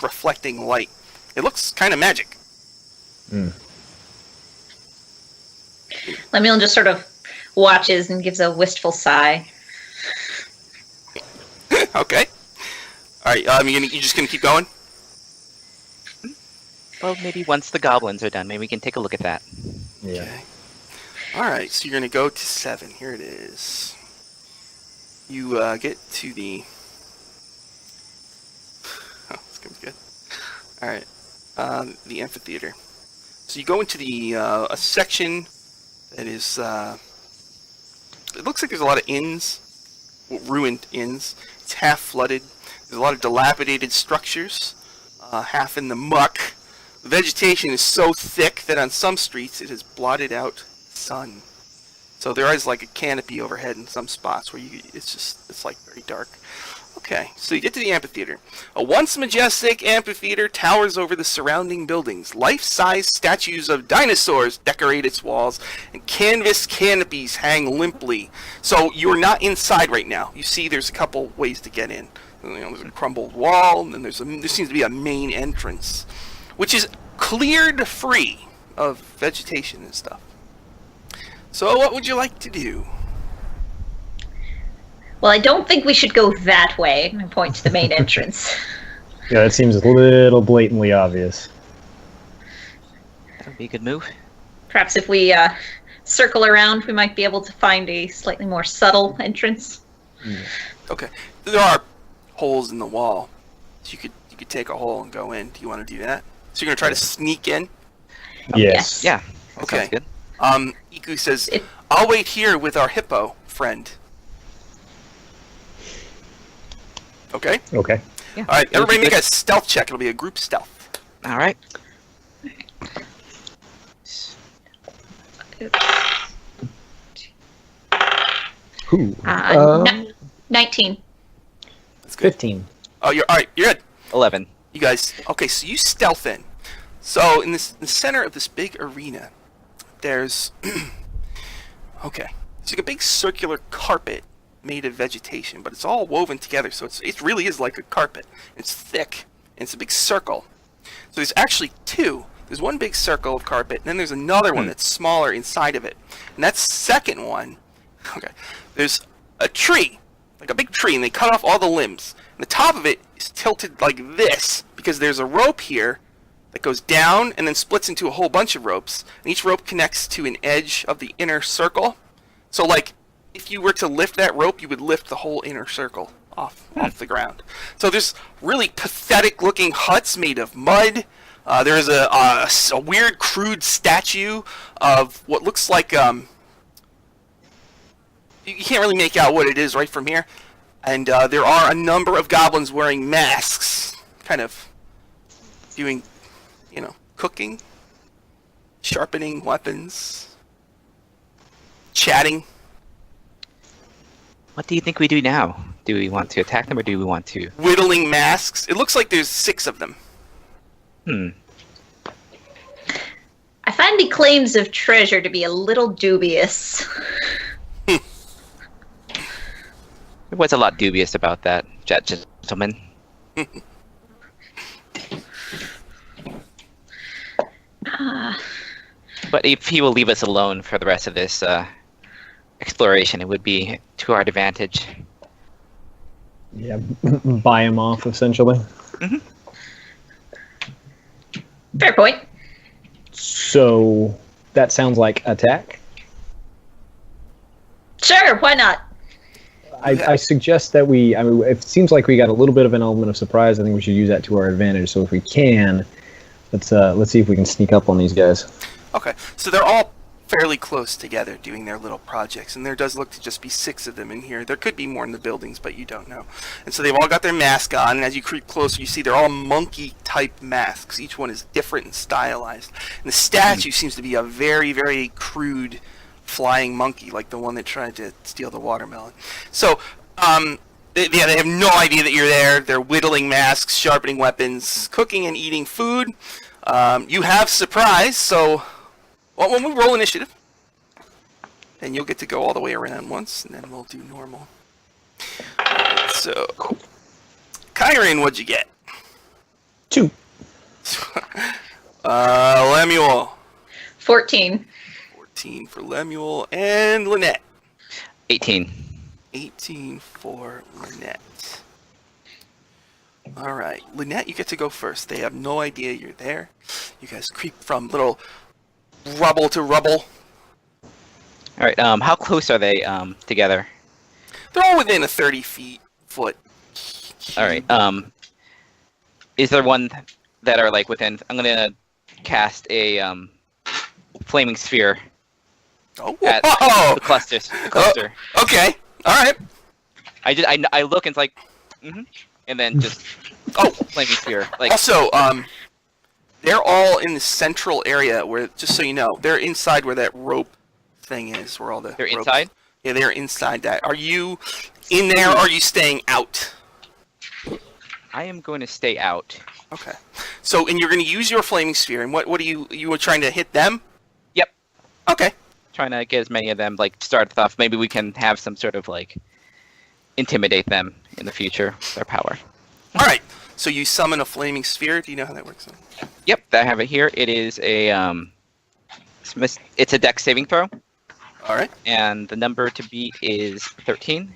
reflecting light. It looks kind of magic. Lemuel just sort of watches and gives a wistful sigh. Okay. All right. You're just gonna keep going? Well, maybe once the goblins are done, maybe we can take a look at that. Yeah. Okay. All right. So you're gonna go to 7. Here it is. You get to the. Oh, it's gonna be good. All right. The amphitheater. So you go into the a section that is. It looks like there's a lot of inns, ruined inns. It's half flooded. There's a lot of dilapidated structures, half in the muck. The vegetation is so thick that on some streets it has blotted out sun. So there is like a canopy overhead in some spots where it's like very dark. Okay, so you get to the amphitheater. A once majestic amphitheater towers over the surrounding buildings. Life-size statues of dinosaurs decorate its walls, and canvas canopies hang limply. So you're not inside right now. You see there's a couple ways to get in. There's a crumbled wall, and then there seems to be a main entrance, which is cleared free of vegetation and stuff. So what would you like to do? Well, I don't think we should go that way. I point to the main entrance. Yeah, that seems a little blatantly obvious. That would be a good move. Perhaps if we circle around, we might be able to find a slightly more subtle entrance. Okay. There are holes in the wall. So you could take a hole and go in. Do you want to do that? So you're gonna try to sneak in? Yes. Yeah. That Okay. sounds good. Iku says, "I'll wait here with our hippo friend." Okay. Okay. Yeah. All right. It'll be Everybody make good. a stealth check. It'll be a group stealth. All right. Ooh. 19. That's good. 15. Oh, you're all right. You're good. 11. You guys. Okay. So you stealth in. So in the center of this big arena, there's okay. It's like a big circular carpet made of vegetation, but it's all woven together, so it really is like a carpet. It's thick, and it's a big circle. So there's actually two. There's one big circle of carpet, and then there's another one that's smaller inside of it. And that second one, okay, there's a tree, like a big tree, and they cut off all the limbs. And the top of it is tilted like this, because there's a rope here that goes down and then splits into a whole bunch of ropes. And each rope connects to an edge of the inner circle. So, like, if you were to lift that rope, you would lift the whole inner circle off the ground. So there's really pathetic-looking huts made of mud. There is a weird, crude statue of what looks like you can't really make out what it is right from here. And there are a number of goblins wearing masks, kind of doing, cooking, sharpening weapons, chatting. What do you think we do now? Do we want to attack them or do we want to? Whittling masks. It looks like there's 6 of them. I find the claims of treasure to be a little dubious. There was a lot dubious about that, gentlemen. But if he will leave us alone for the rest of this exploration, it would be to our advantage. Yeah, buy him off, essentially. Fair point. So, that sounds like attack. Sure, why not? I suggest that it seems like we got a little bit of an element of surprise. I think we should use that to our advantage. So if we can, let's see if we can sneak up on these guys. Okay, so they're all fairly close together doing their little projects, and there does look to just be 6 of them in here. There could be more in the buildings, but you don't know. And so they've all got their mask on, and as you creep closer, you see they're all monkey-type masks. Each one is different and stylized. And the statue seems to be a very, very crude flying monkey, like the one that tried to steal the watermelon. So, they have no idea that you're there. They're whittling masks, sharpening weapons, cooking and eating food. You have surprise, so when we roll initiative, then you'll get to go all the way around once, and then we'll do normal. So, Kyrin, what'd you get? 2. Lemuel. 14. 14 for Lemuel, and Linnet. 18. 18 for Linnet. Alright, Linnet, you get to go first. They have no idea you're there. You guys creep from little rubble to rubble. Alright, how close are they together? They're all within a 30-foot. Alright, is there one that are like within... I'm gonna cast a flaming sphere at the cluster. Okay, alright. I look and it's like, and then just flaming sphere. Like Also, they're all in the central area where, just so you know, they're inside where that rope thing is, where all the they're ropes- inside. Yeah, they're inside that. Are you in there, or are you staying out? I am going to stay out. Okay. So, and you're going to use your flaming sphere, and what are you were trying to hit them? Yep. Okay. Trying to get as many of them start off. Maybe we can have some sort of intimidate them in the future with our power. All right. So you summon a flaming sphere. Do you know how that works? Yep, I have it here. It is a it's a dex saving throw. All right. And the number to beat is 13.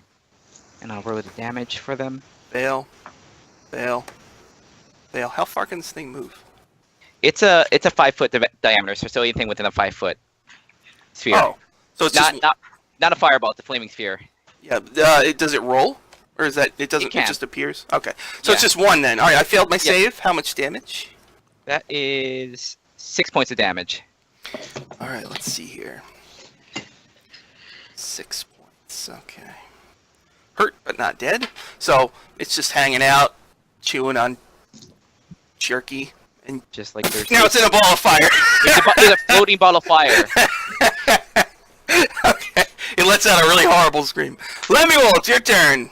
And I'll roll the damage for them. Fail. How far can this thing move? It's a 5-foot diameter, so still anything within a 5-foot sphere. Oh, so it's not a fireball. It's a flaming sphere. Yeah. Does it roll? Or is that it doesn't? can. It just appears. Okay, so Yeah. it's just one then. All right, I failed my save. How much damage? That is 6 points of damage. All right, let's see here. 6 points. Okay. Hurt but not dead. So it's just hanging out, chewing on jerky, and Just like there's now it's in a ball of fire. there's a floating ball of fire. Okay. It lets out a really horrible scream. Lemuel, it's your turn.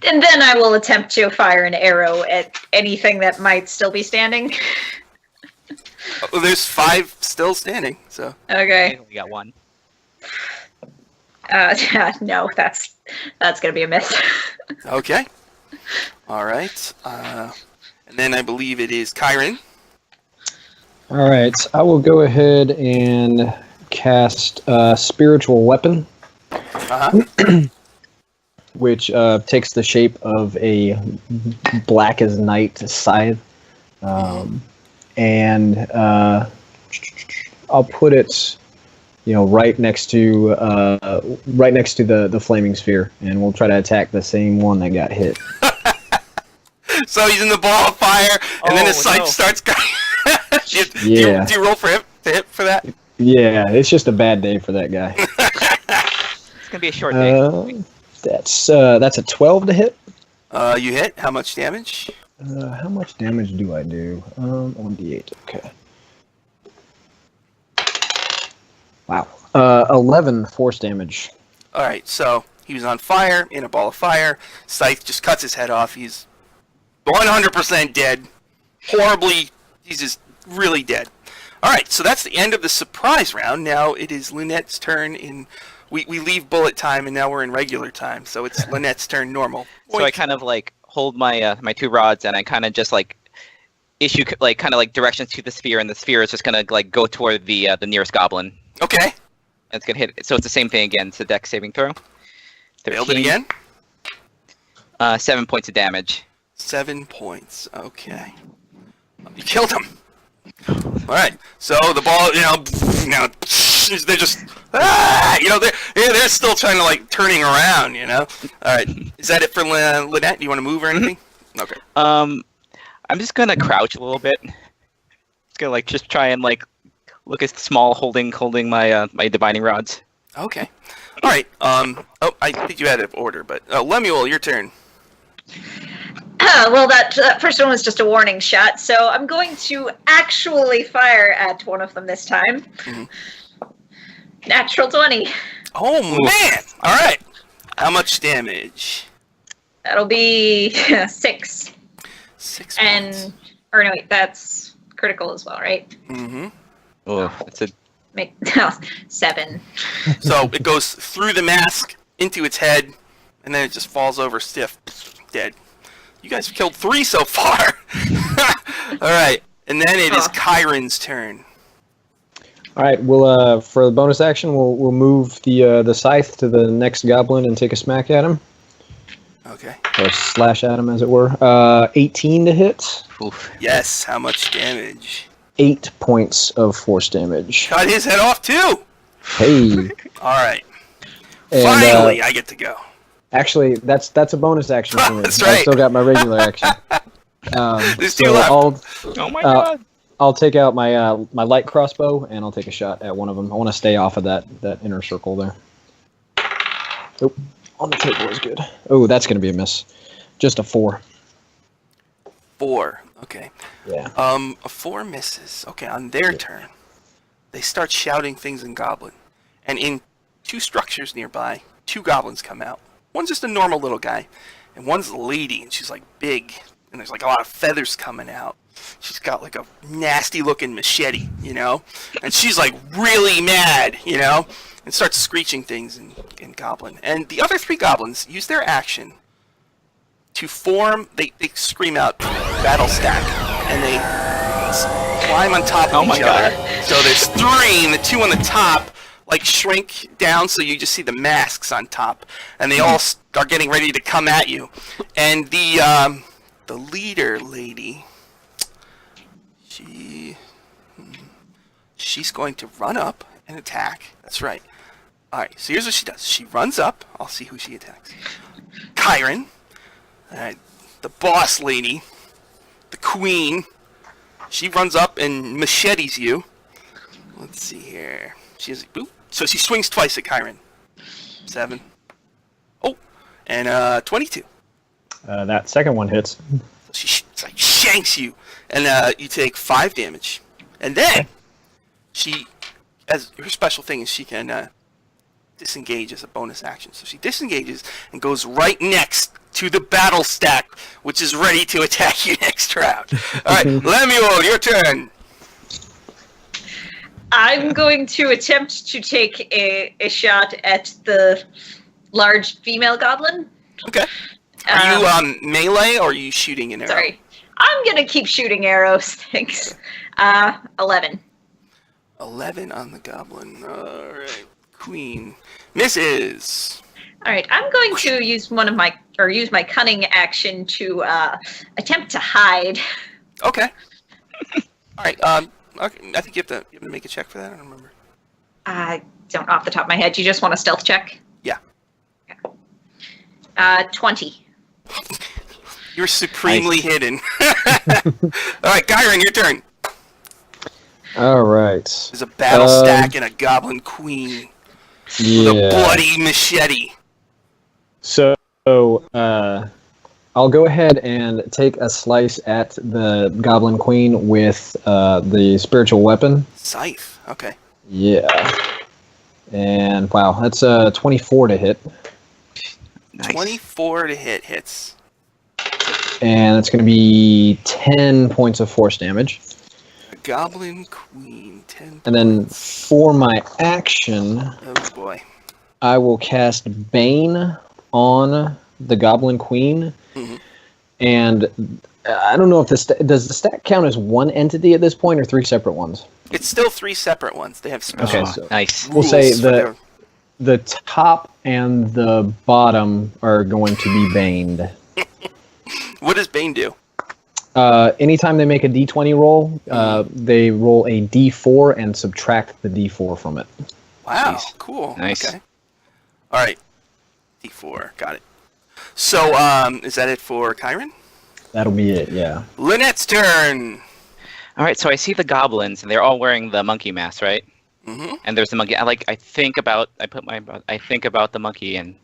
And then I will attempt to fire an arrow at anything that might still be standing. Oh, there's 5 still standing. So Okay. We got one. No, that's gonna be a miss. okay. All right. And then I believe it is Kyrin. All right, I will go ahead and cast Spiritual Weapon, which takes the shape of a black as night scythe, and I'll put it, right next to the flaming sphere, and we'll try to attack the same one that got hit. So he's in the ball of fire, and then his sight no. starts going. do Yeah. you roll for hit for that? Yeah, it's just a bad day for that guy. It's gonna be a short day. That's a 12 to hit. You hit. How much damage? How much damage do I do? On D8. Okay. Wow. 11 force damage. All right. So he was on fire, in a ball of fire. Scythe just cuts his head off. He's 100% dead. Horribly, he's just really dead. All right. So that's the end of the surprise round. Now it is Linnet's turn. We leave bullet time, and now we're in regular time. So it's Linnet's turn normal. So I kind of like hold my my 2 rods, and I kind of just like issue like kind of like directions to the sphere, and the sphere is just gonna like go toward the nearest goblin. Okay. And it's gonna hit. So it's the same thing again. It's a dex saving throw. Failed it again. 7 points of damage. 7 points. Okay. You killed him. All right. So the ball, they're just, they're still trying to like turning around, All right. Is that it for Linnet? Do you want to move or anything? Okay. I'm just gonna crouch a little bit. Just gonna like just try and like look as small, holding my my divining rods. Okay. All right. I think you had an order, but Lemuel, your turn. Well, that first one was just a warning shot, so I'm going to actually fire at one of them this time. Natural 20. Oh man! All right. How much damage? That'll be 6. 6 points. And, or no, wait, that's critical as well, right? Mm-hmm. Oh, it's a 7. So it goes through the mask into its head, and then it just falls over stiff, dead. You guys have killed 3 so far. All right, and then it is Kyrin's turn. All right, we'll for the bonus action, we'll move the scythe to the next goblin and take a smack at him, Okay. or slash at him, as it were. 18 to hit. oof. Yes. How much damage? 8 points of force damage. Cut his head off too. Hey. All right. And, Finally, I get to go. actually, that's a bonus action for me. That's I right. still got my regular action. There's So 2 left. Oh my god. I'll take out my my light crossbow and I'll take a shot at one of them. I want to stay off of that inner circle there. Oh, on the table is good. Oh, that's going to be a miss. Just a 4. 4. Okay. Yeah. A 4 misses. Okay, on their turn, they start shouting things in Goblin, and in 2 structures nearby, 2 goblins come out. One's just a normal little guy, and one's a lady, and she's like big, and there's like a lot of feathers coming out. She's got like a nasty looking machete, and she's like really mad, and starts screeching things in Goblin. And the other 3 goblins use their action to form, they scream out battle stack, and they climb on top of each other. So there's 3, and the 2 on the top like shrink down, so you just see the masks on top, and they all are getting ready to come at you. And the leader lady, she's going to run up an attack. That's right. All right, so here's what she does. She runs up. I'll see who she attacks. Kyrin. All right, the boss lady, the queen. She runs up and machetes you. Let's see here. She has boop. So she swings twice at Kyrin. 7. Oh, and 22. That second one hits. She like shanks you, and you take 5 damage. And then she, as her special thing is she can disengage as a bonus action. So she disengages and goes right next to the battle stack, which is ready to attack you next round. All right, Lemuel, your turn. I'm going to attempt to take a shot at the large female goblin. Okay. Are you melee or are you shooting an arrow? Sorry. I'm going to keep shooting arrows, thanks. 11. 11 on the goblin. All right. Queen. Misses. All right, I'm going to use use my cunning action to attempt to hide. Okay. All right. Okay. I think you have to make a check for that. I don't remember. I don't off the top of my head. You just want a stealth check? Yeah. 20. You're supremely hidden. All right, Kyrin, your turn. All right. There's a battle stack and a goblin queen with a bloody machete. So, I'll go ahead and take a slice at the Goblin Queen with the spiritual weapon. Scythe. Okay. Yeah. And wow, that's 24 to hit. Nice. 24 to hits. And it's going to be 10 points of force damage. A goblin queen. 10. And then for my action, Oh boy. I will cast Bane on the Goblin Queen. Mhm. And I don't know if does the stack count as one entity at this point or 3 separate ones? It's still 3 separate ones. They have special Okay, so Nice. we'll say rules for the top and the bottom are going to be baned. What does Bane do? Anytime they make a d20 roll, they roll a d4 and subtract the d4 from it. Wow, Jeez. cool. Nice. Okay. All right. D4. Got it. So, is that it for Kyrin? That'll be it, yeah. Linnet's turn. All right, so I see the goblins, and they're all wearing the monkey mask, right? Mm-hmm. And there's the monkey. I think about the monkey and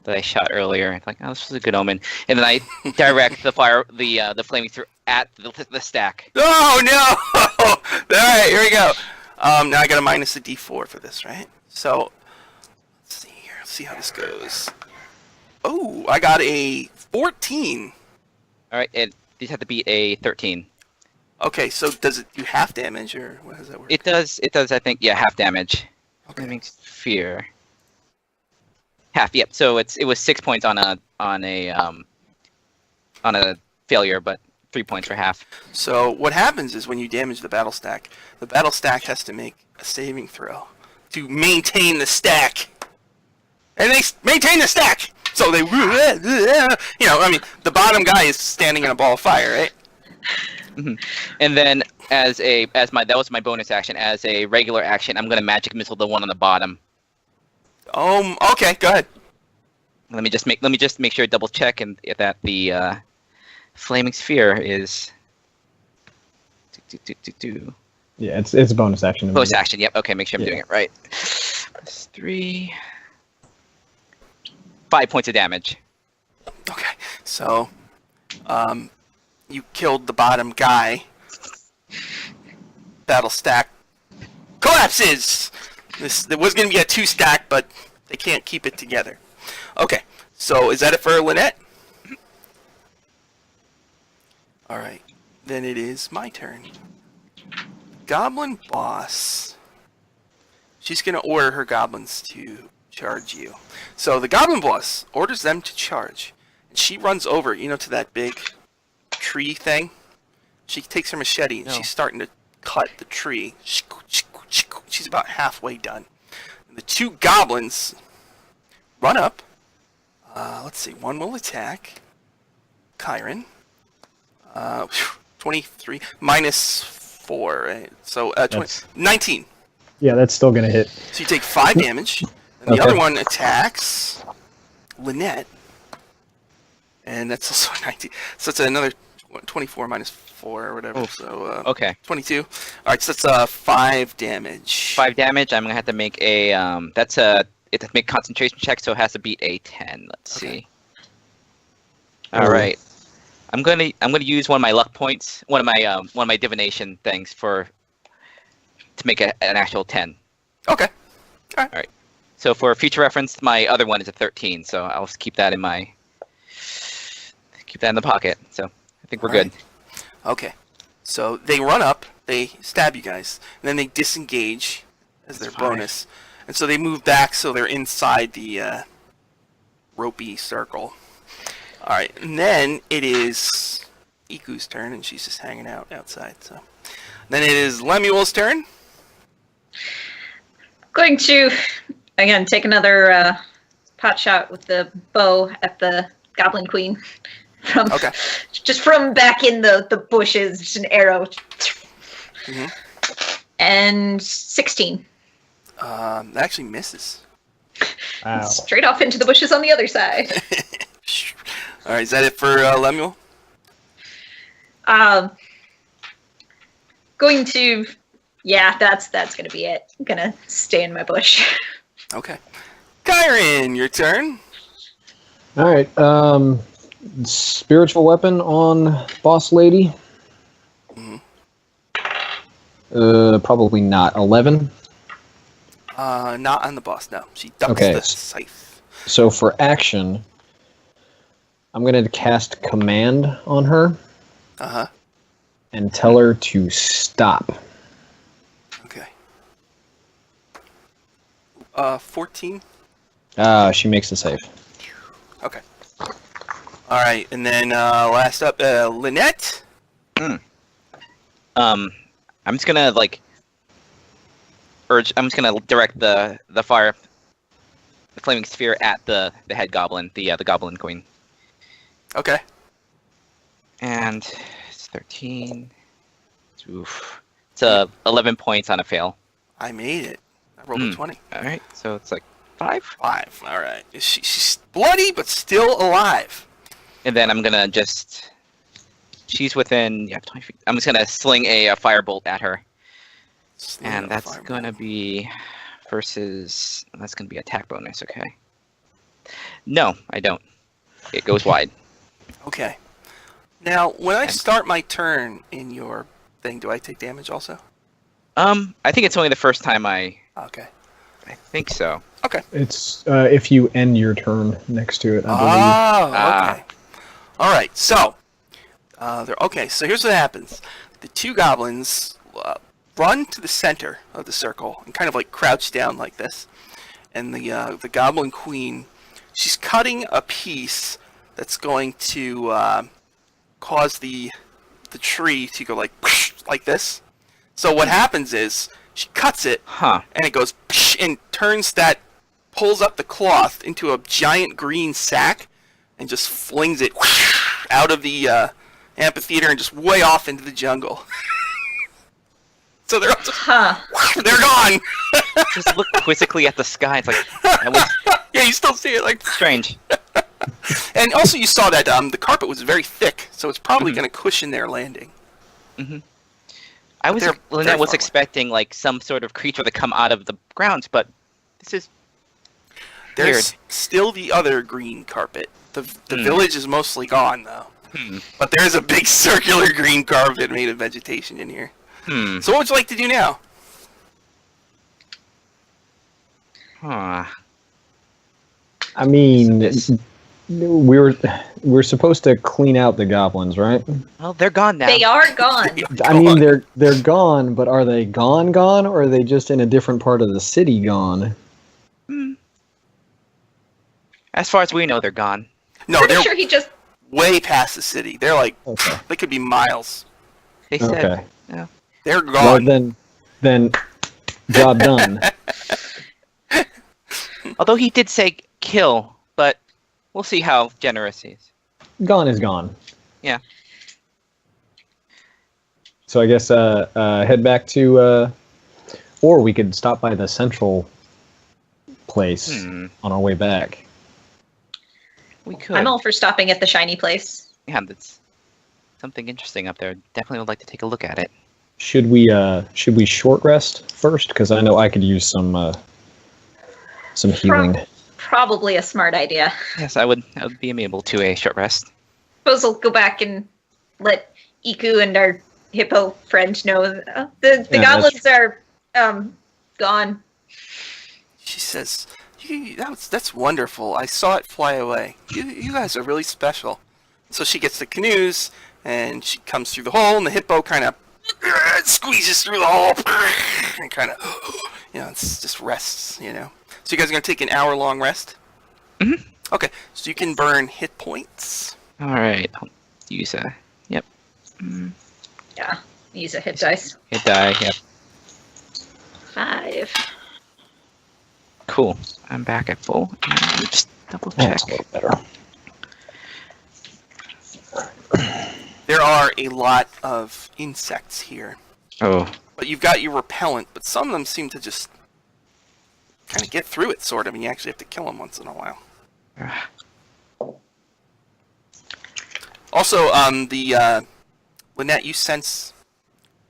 that I shot earlier. I'm like, oh, this was a good omen. And then I direct the flaming through at the stack. Oh no! All right, here we go. Now I got to minus the D4 for this, right? So let's see here. Let's see how this goes. Oh, I got a 14. All right, these have to be a 13. Okay, so does it do half damage or what does that work? It does. I think. Yeah, half damage. Okay. That makes fear. Half. Yep. So it was 6 points on a failure, but 3 points for half. So what happens is when you damage the battle stack has to make a saving throw to maintain the stack. And they maintain the stack! So they, I mean, the bottom guy is standing in a ball of fire, right? Mm-hmm. And then that was my bonus action. As a regular action, I'm gonna magic missile the one on the bottom. Okay, go ahead. Let me just make sure I double check and that the flaming sphere is. Yeah, it's a bonus action. Bonus action. Yep. Okay, make sure I'm Yeah. doing it right. That's 3. 5 points of damage. Okay, so, you killed the bottom guy. Battle stack collapses! There was going to be a 2 stack, but they can't keep it together. Okay, so is that it for Linnet? Alright, then it is my turn. Goblin boss. She's going to order her goblins to charge you. So the goblin boss orders them to charge. And she runs over, to that big tree thing. She takes her machete and she's starting to cut the tree. She's about halfway done. And the 2 goblins run up. Let's see, one will attack Kyrin. 23 minus 4, right? So 19. Yeah, that's still gonna hit. So you take 5 damage, and the Okay. other one attacks Linnet, and that's also 19. So it's another 24 minus 4 or whatever. So Okay. 22. All right, so that's 5 damage. 5 damage. I'm gonna have to make a it has to make concentration check, so it has to beat a 10. Let's see. All right. I'm gonna use one of my luck points, one of my divination things to make an actual 10. Okay. So for future reference, my other one is a 13, so I'll just keep that in the pocket. So I think we're All right. good. Okay. So they run up, they stab you guys, and then they disengage as their That's fine. bonus. And so they move back so they're inside the ropey circle. All right, and then it is Iku's turn, and she's just hanging out outside. So then it is Lemuel's turn. Going to, again, take another pot shot with the bow at the Goblin Queen. Okay. Just from back in the bushes, just an arrow. Mhm. And 16. That actually misses. Wow. Straight off into the bushes on the other side. All right, is that it for Lemuel? Going to, yeah, that's going to be it. I'm going to stay in my bush. Okay. Kyrin, your turn. All right. Spiritual weapon on boss lady. Mhm. Probably not. 11. Not on the boss, no. She ducks Okay. the scythe. So for action, I'm gonna cast command on her Uh-huh. and tell her to stop. Okay. 14. She makes the save. Okay. All right, and then last up, Linnet. I'm just gonna I'm just gonna direct the fire, the flaming sphere at the head goblin, the goblin queen. Okay. And it's 13. Oof. It's 11 points on a fail. I made it. I rolled a 20. All right, so it's like 5. 5. All right. She's bloody, but still alive. And then I'm gonna she's within 20 feet. I'm just gonna sling a firebolt at her, and that's gonna be that's gonna be attack bonus. Okay. No, I don't. It goes wide. Okay. Now, when I start my turn in your thing, do I take damage also? I think it's only the first time I Okay. think so. Okay. It's if you end your turn next to it, I believe. Oh, okay. All right. So, so here's what happens: the two goblins run to the center of the circle and kind of like crouch down like this, and the goblin queen, she's cutting a piece that's going to cause the tree to go like this. So what happens is she cuts it, Huh. and it goes and pulls up the cloth into a giant green sack, and just flings it out of the amphitheater and just way off into the jungle. So they're gone. Just look quizzically at the sky. It's like that was Yeah, you still see it like. strange. And also, you saw that the carpet was very thick, so it's probably going to cushion their landing. I was They're very Linnet was far away. expecting like some sort of creature to come out of the grounds, but this is There's still the other green carpet. The village is mostly gone though, but there's a big circular green carpet made of vegetation in here. So what would you like to do now? Huh. I mean, we're supposed to clean out the goblins, right? Well, they're gone now. They are gone. I mean, they're gone, but are they gone, or are they just in a different part of the city gone? As far as we know, they're gone. No, Pretty they're sure he just way past the city. They're like, Okay. they could be miles. They said, Okay. yeah. They're Well, gone. then, job done. Although he did say kill, but we'll see how generous he is. Gone is gone. Yeah. So I guess head back to Or we could stop by the central place on our way back. We could. I'm all for stopping at the shiny place. Yeah, that's something interesting up there. Definitely would like to take a look at it. Should we short rest first? Because I know I could use some healing. Probably a smart idea. Yes, I would be amenable to a short rest. Suppose we'll go back and let Iku and our hippo friend know the goblins are gone. She says, that's wonderful. I saw it fly away. You guys are really special. So she gets the canoes, and she comes through the hole, and the hippo kind of squeezes through the hole, and kind of, it's just rests, So you guys are going to take an hour-long rest? Mm-hmm. Okay, so you can burn hit points. All right, I'll use a, yep. Yeah, use a hit dice. Hit die, yep. 5. Cool. I'm back at full. And let me just double check. That's a little better. There are a lot of insects here. Oh. But you've got your repellent, but some of them seem to just kind of get through it, sort of, and you actually have to kill them once in a while. Also, Linnet, you sense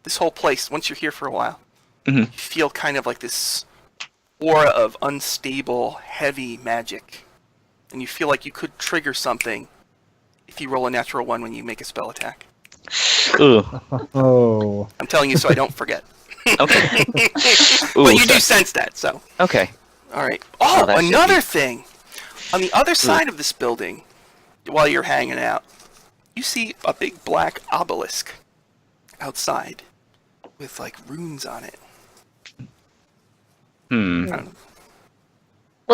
this whole place, once you're here for a while, you feel kind of like this aura of unstable, heavy magic. And you feel like you could trigger something if you roll a natural 1 when you make a spell attack. Ooh. Oh. I'm telling you so I don't forget. Okay. Ooh, But you do sense that, so. Okay. All right. Oh, that should another be- thing. On the other side of this building, while you're hanging out, you see a big black obelisk outside with, like, runes on it. Well,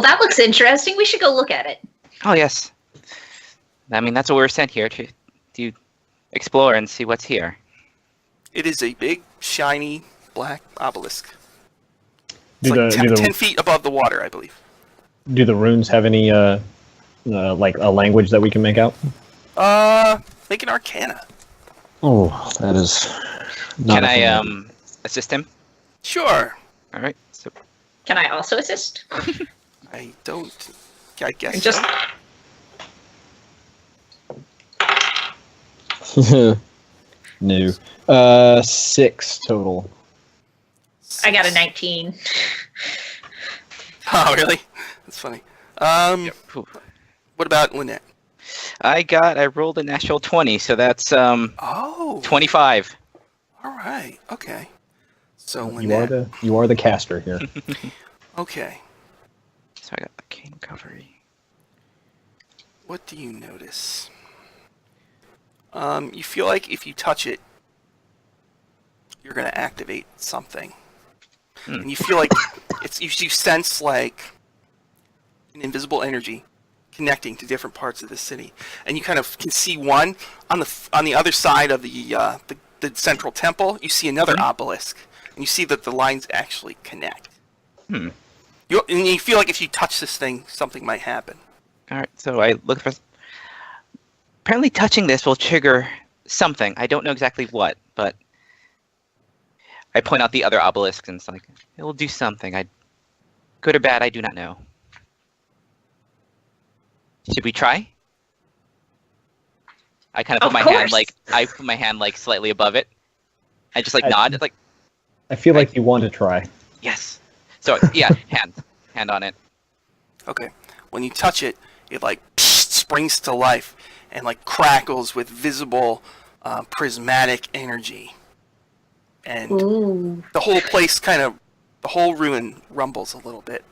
that looks interesting. We should go look at it. Oh, yes. I mean, that's what we were sent here to explore and see what's here. It is a big, shiny, black obelisk. Do It's like the 10 feet above the water, I believe. do the runes have any like a language that we can make out? Make an Arcana. Oh, that is. Not Can a I thing. assist him? Sure. All right. So Can I also assist? I don't. I guess Just No. 6 total. I got a 19. Oh, really? That's funny. Whew. What about Linnet? I rolled a natural 20, so that's Oh. 25. All right. Okay. So You are Linnet. the caster here. Okay. So I got arcane recovery. What do you notice? You feel like if you touch it, you're going to activate something. And you feel like you sense like an invisible energy connecting to different parts of the city, and you kind of can see one on the other side of the central temple. You see another obelisk, and you see that the lines actually connect. And you feel like if you touch this thing, something might happen. All right. So I look for. Apparently, touching this will trigger something. I don't know exactly what, but I point out the other obelisk, and it's like it will do something. Good or bad, I do not know. Should we try? I kind of put my hand like slightly above it. I just nod. It's like I feel like you want to try. yes. So yeah, hand on it. Okay. When you touch it, it like springs to life and like crackles with visible prismatic energy. And Ooh. the whole place the whole ruin rumbles a little bit.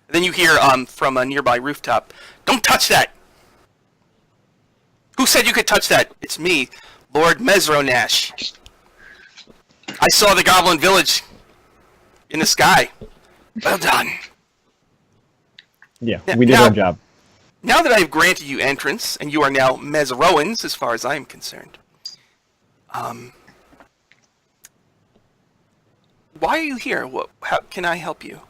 And then you hear from a nearby rooftop, "Don't touch that!" "Who said you could touch that?" "It's me, Lord Mezro Nash. I saw the goblin village in the sky. Well done." Yeah, Yeah, we did now- our job. Now that I have granted you entrance, and you are now Mesirowans, as far as I am concerned, why are you here? How can I help you?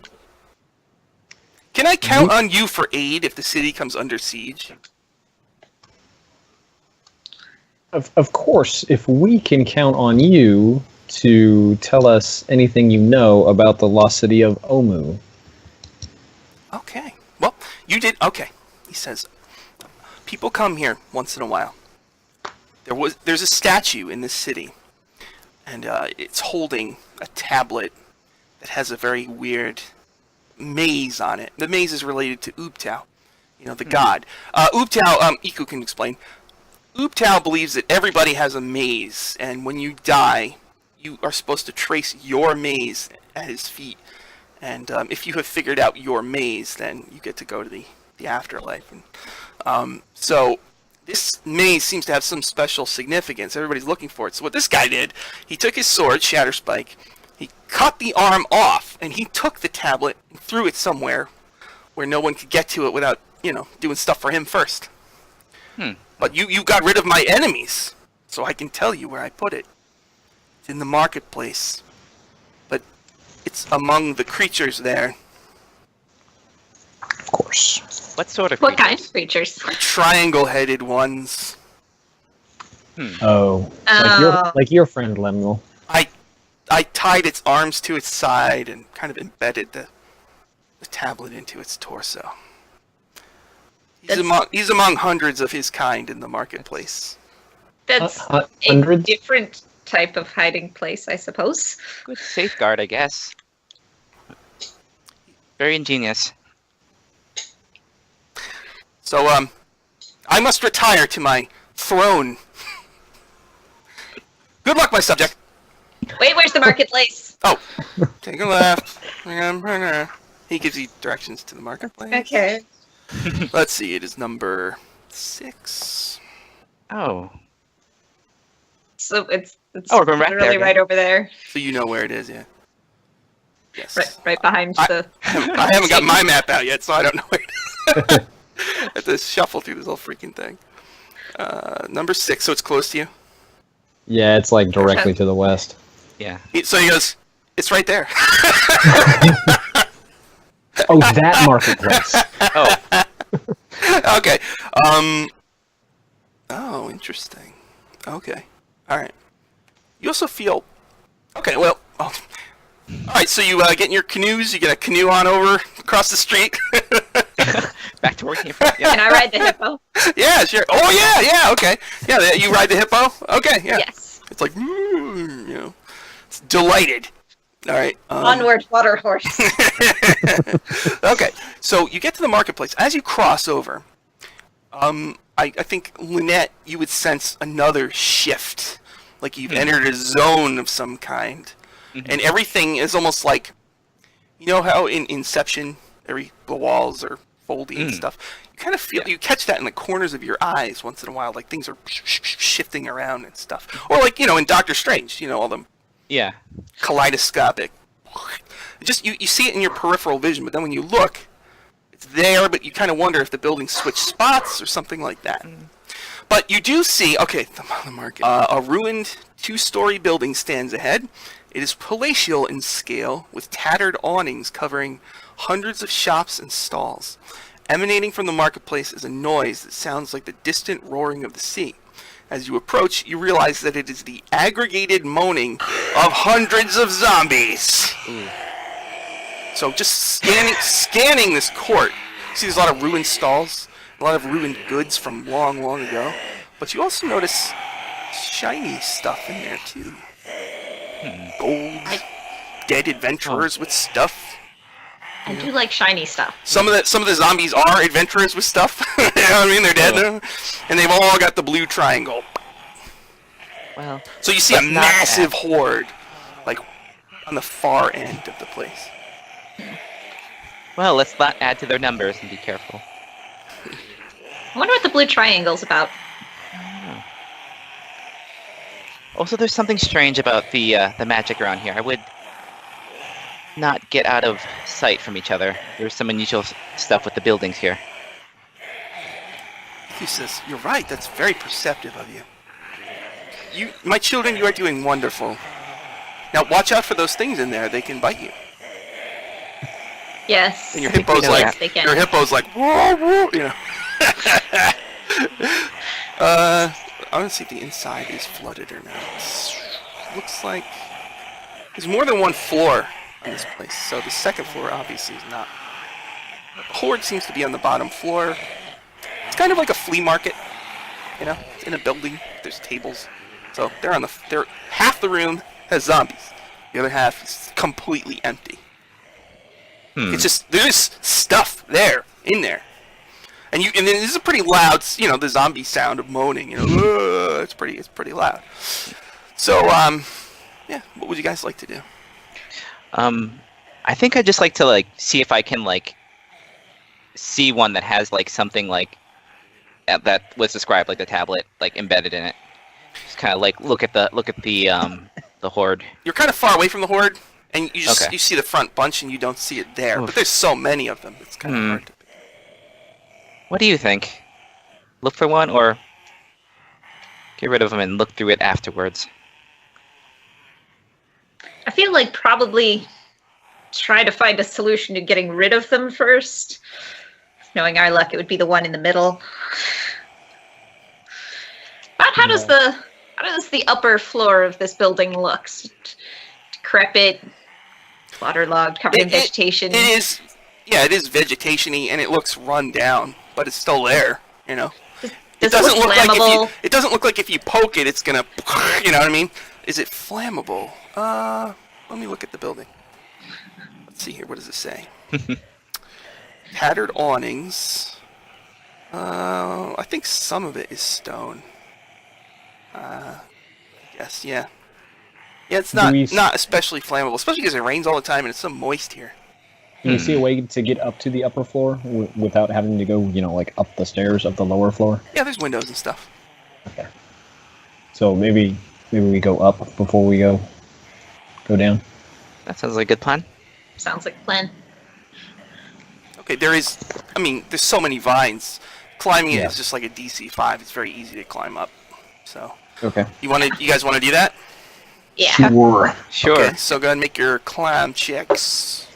Can I count on you for aid if the city comes under siege? Of course, if we can count on you, to tell us anything you know about the Lost City of Omu. Okay. Well, you did. Okay. He says, people come here once in a while. There's a statue in this city, and it's holding a tablet that has a very weird maze on it. The maze is related to Ubtao, the god. Ubtao, Iku can explain. Ubtao believes that everybody has a maze, and when you die, you are supposed to trace your maze at his feet. And if you have figured out your maze, then you get to go to the afterlife. And, so this maze seems to have some special significance. Everybody's looking for it. So what this guy did, he took his sword, Shatterspike, he cut the arm off, and he took the tablet and threw it somewhere where no one could get to it without, doing stuff for him first. But you got rid of my enemies, so I can tell you where I put it. It's in the marketplace. But it's among the creatures there. Of course. What sort of What creatures? kind of creatures? Triangle-headed ones. Oh, like your friend Lemuel. I tied its arms to its side and kind of embedded the tablet into its torso. He's among hundreds of his kind in the marketplace. That's a hundreds? different type of hiding place, I suppose. Good safeguard, I guess. Very ingenious. So, I must retire to my throne. Good luck, my subject. Wait, where's the marketplace? Oh, take a left. He gives you directions to the marketplace. Okay. Let's see, it is number 6. Oh. So it's Oh, we're going right literally there, right over there, So you know where it is, yeah? Yes. right behind the. I haven't got my map out yet, so I don't know where it is. I have to shuffle through this whole freaking thing. Number 6, so it's close to you? Yeah, it's like directly to the west. Yeah. So he goes, it's right there. Oh, that marketplace. Oh. Okay. Oh, interesting. Okay. All right. You also feel. Okay. Well. Oh. All right. So you get in your canoes. You get a canoe on over across the street. Back to working. Yeah. Can I ride the hippo? Yeah. Sure. Oh yeah. Yeah. Okay. Yeah. You ride the hippo. Okay. Yeah. Yes. It's like it's delighted. All right. Onward, water horse. Okay, so you get to the marketplace. As you cross over, I think, Linnet, you would sense another shift. Like you've entered a zone of some kind. And everything is almost like, you know how in Inception, the walls are foldy and stuff? You kind of feel, you catch that in the corners of your eyes once in a while, like things are shifting around and stuff. Or like, in Doctor Strange, all the Yeah. kaleidoscopic. Just you see it in your peripheral vision, but then when you look, it's there, but you kind of wonder if the buildings switch spots or something like that. But you do see, okay, the market. A ruined 2-story building stands ahead. It is palatial in scale, with tattered awnings covering hundreds of shops and stalls. Emanating from the marketplace is a noise that sounds like the distant roaring of the sea. As you approach, you realize that it is the aggregated moaning of hundreds of zombies. So just scanning this court, you see there's a lot of ruined stalls, a lot of ruined goods from long, long ago. But you also notice shiny stuff in there too. Gold, dead adventurers with stuff. I do like shiny stuff. Some of the zombies are adventurers with stuff. You know what I mean? They're dead now, and they've all got the blue triangle. Well. So you see a massive horde, like on the far end of the place. Well, let's not add to their numbers and be careful. I wonder what the blue triangle's about. Also, there's something strange about the magic around here. I would not get out of sight from each other. There's some unusual stuff with the buildings here. He says, "You're right. That's very perceptive of you. My children, you are doing wonderful. Now watch out for those things in there. They can bite you." Yes. And your I think we hippo's know like, that. They your can. hippo's like, whoa, whoa, I want to see if the inside is flooded or not. Looks like There's more than one floor on this place, so the second floor obviously is not. The horde seems to be on the bottom floor. It's kind of like a flea market, you know, it's in a building. There's tables, so they're half the room has zombies. The other half is completely empty. It's just there's stuff there in there, and then this is a pretty loud, you know, the zombie sound of moaning. You know, it's pretty loud. So yeah, what would you guys like to do? I think I'd just like to like see if I can like see one that has like something like that was described, like the tablet, like embedded in it. Just kind of like look at the the horde. You're kind of far away from the horde, and you just Okay. you see the front bunch, and you don't see it there. Oof. But there's so many of them, it's kind of hard to. What do you think? Look for one or get rid of them and look through it afterwards? I feel like probably try to find a solution to getting rid of them first. Knowing our luck, it would be the one in the middle. But how does the upper floor of this building look? Decrepit, waterlogged, covered in vegetation. It is, yeah, it is vegetation-y, and it looks run down, but it's still there. You know, Does it look flammable? it doesn't look like if you poke it, it's gonna, you know what I mean? Is it flammable? Let me look at the building. Let's see here. What does it say? Tattered awnings. I think some of it is stone. Yes, yeah. Yeah, it's not especially flammable, especially because it rains all the time and it's so moist here. Can you see a way to get up to the upper floor without having to go, you know, like up the stairs of the lower floor? Yeah, there's windows and stuff. Okay. So maybe we go up before we go down. That sounds like a good plan. Sounds like a plan. Okay, there's so many vines. Climbing it Yeah. is just like a DC 5. It's very easy to climb up. So, Okay. you guys want to do that? Yeah. Sure. Sure. Okay, so go ahead and make your climb checks.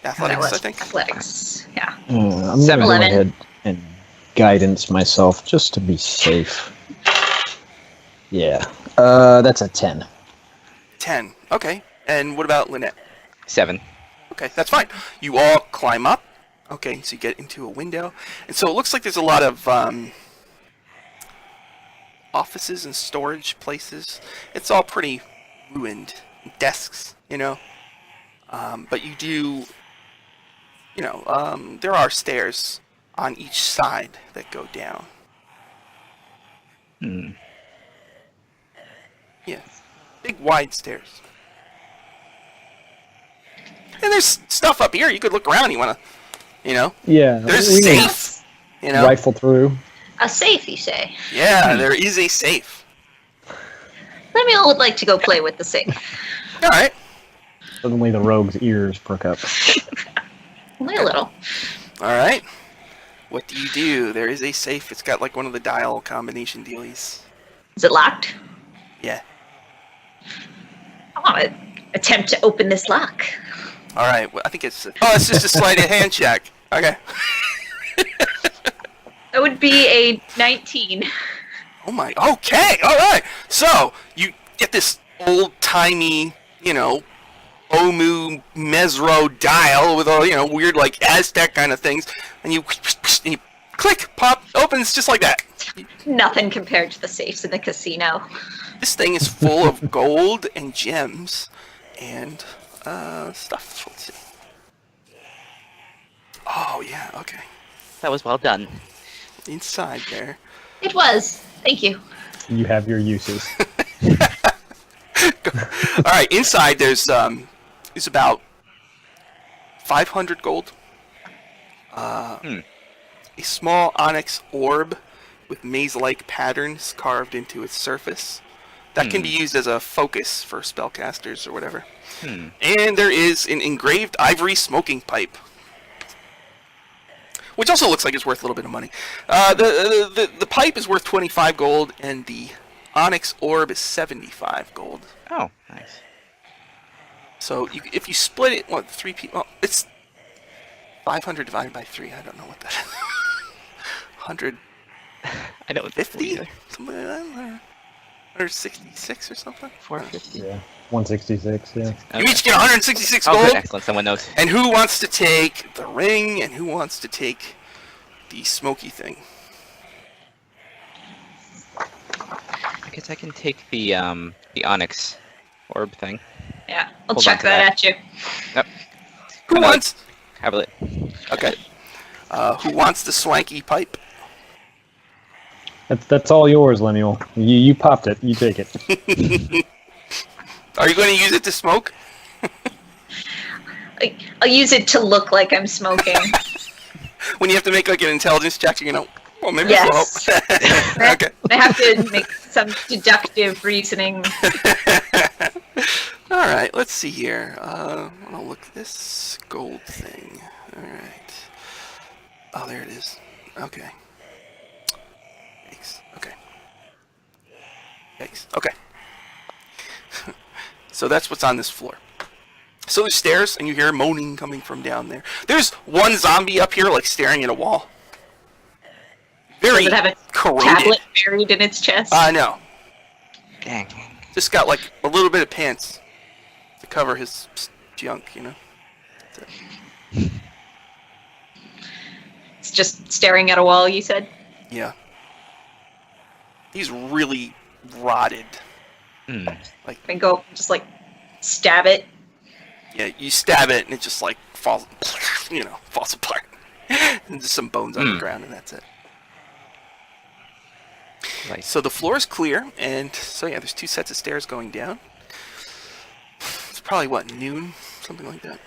Athletics, I think. Athletics. Yeah. I'm gonna 7. go 11. ahead and guidance myself just to be safe. Yeah. That's a 10. 10. Okay. And what about Linnet? 7. Okay, that's fine. You all climb up. Okay, so you get into a window. And so it looks like there's a lot of offices and storage places. It's all pretty ruined. Desks, you know. But you do, you know, there are stairs on each side that go down. Yeah. Big wide stairs. And there's stuff up here. You could look around. You want to, you know. Yeah. There's we a can safe. You know. rifle through. A safe, you say? Yeah, there is a safe. Lemuel would like to go play with the safe. All right. Suddenly the rogue's ears perk up. Only a little. All right. What do you do? There is a safe. It's got like one of the dial combination dealies. Is it locked? Yeah. I want to attempt to open this lock. All right. Well, I think it's. It's just a sleight of hand check. Okay. That would be a 19. Oh my. Okay. All right. So you get this old-timey, you know, Omu Mezro dial with all, you know, weird like Aztec kind of things, and you click, pop, opens just like that. Nothing compared to the safes in the casino. This thing is full of gold and gems and stuff. Let's see. Oh yeah. Okay. That was well done. Inside there. It was. Thank you. You have your uses. All right. Inside there's about 500 gold. A small onyx orb with maze-like patterns carved into its surface. That can be used as a focus for spellcasters or whatever. And there is an engraved ivory smoking pipe, which also looks like it's worth a little bit of money. The pipe is worth 25 gold, and the onyx orb is 75 gold. Oh, nice. So if you split it, what, 3 people? Well, it's 500 divided by 3. I don't know what that is. 150? I don't think so either. Something like that? 166 or something? 450. Yeah, 166. Yeah. You each get 166 Oh, gold. good. Excellent. Someone knows. And who wants to take the ring, and who wants to take the smoky thing? I guess I can take the onyx orb thing. Yeah, I'll Hold chuck on to that that. at you. Who Kinda wants? Have it. Okay. Who wants the swanky pipe? That's all yours, Lemuel. You popped it. You take it. Are you going to use it to smoke? I'll use it to look like I'm smoking. When you have to make like an intelligence check, you're gonna. Well, maybe Yes. this will help. Okay. I have to make some deductive reasoning. All right. Let's see here. I'm gonna look at this gold thing. All right. Oh, there it is. Okay. Thanks. Okay. Thanks. Okay. So that's what's on this floor. So there's stairs, and you hear moaning coming from down there. There's one zombie up here, like staring at a wall. Very Does it have a corroded. tablet buried in its chest? No. Dang. Just got like a little bit of pants to cover his junk, you know. That's it. It's just staring at a wall, you said? Yeah. He's really rotted. Hmm. I go just like stab it. Yeah, you stab it and it just like falls, falls apart. And just some bones on the ground, and that's it. Right. So the floor is clear, and so yeah, there's 2 sets of stairs going down. It's probably what, noon, something like that.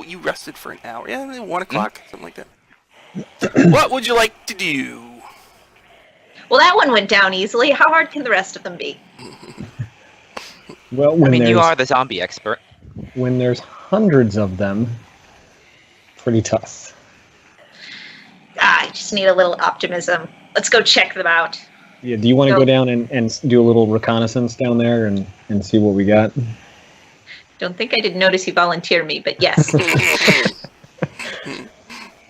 You rested for an hour? Yeah, 1 o'clock, something like that. What would you like to do? Well, that one went down easily. How hard can the rest of them be? Well, I mean, you are the zombie expert. when there's hundreds of them, pretty tough. I just need a little optimism. Let's go check them out. Yeah. Do you want to go down and do a little reconnaissance down there and see what we got? Don't think I did notice you volunteer me, but yes.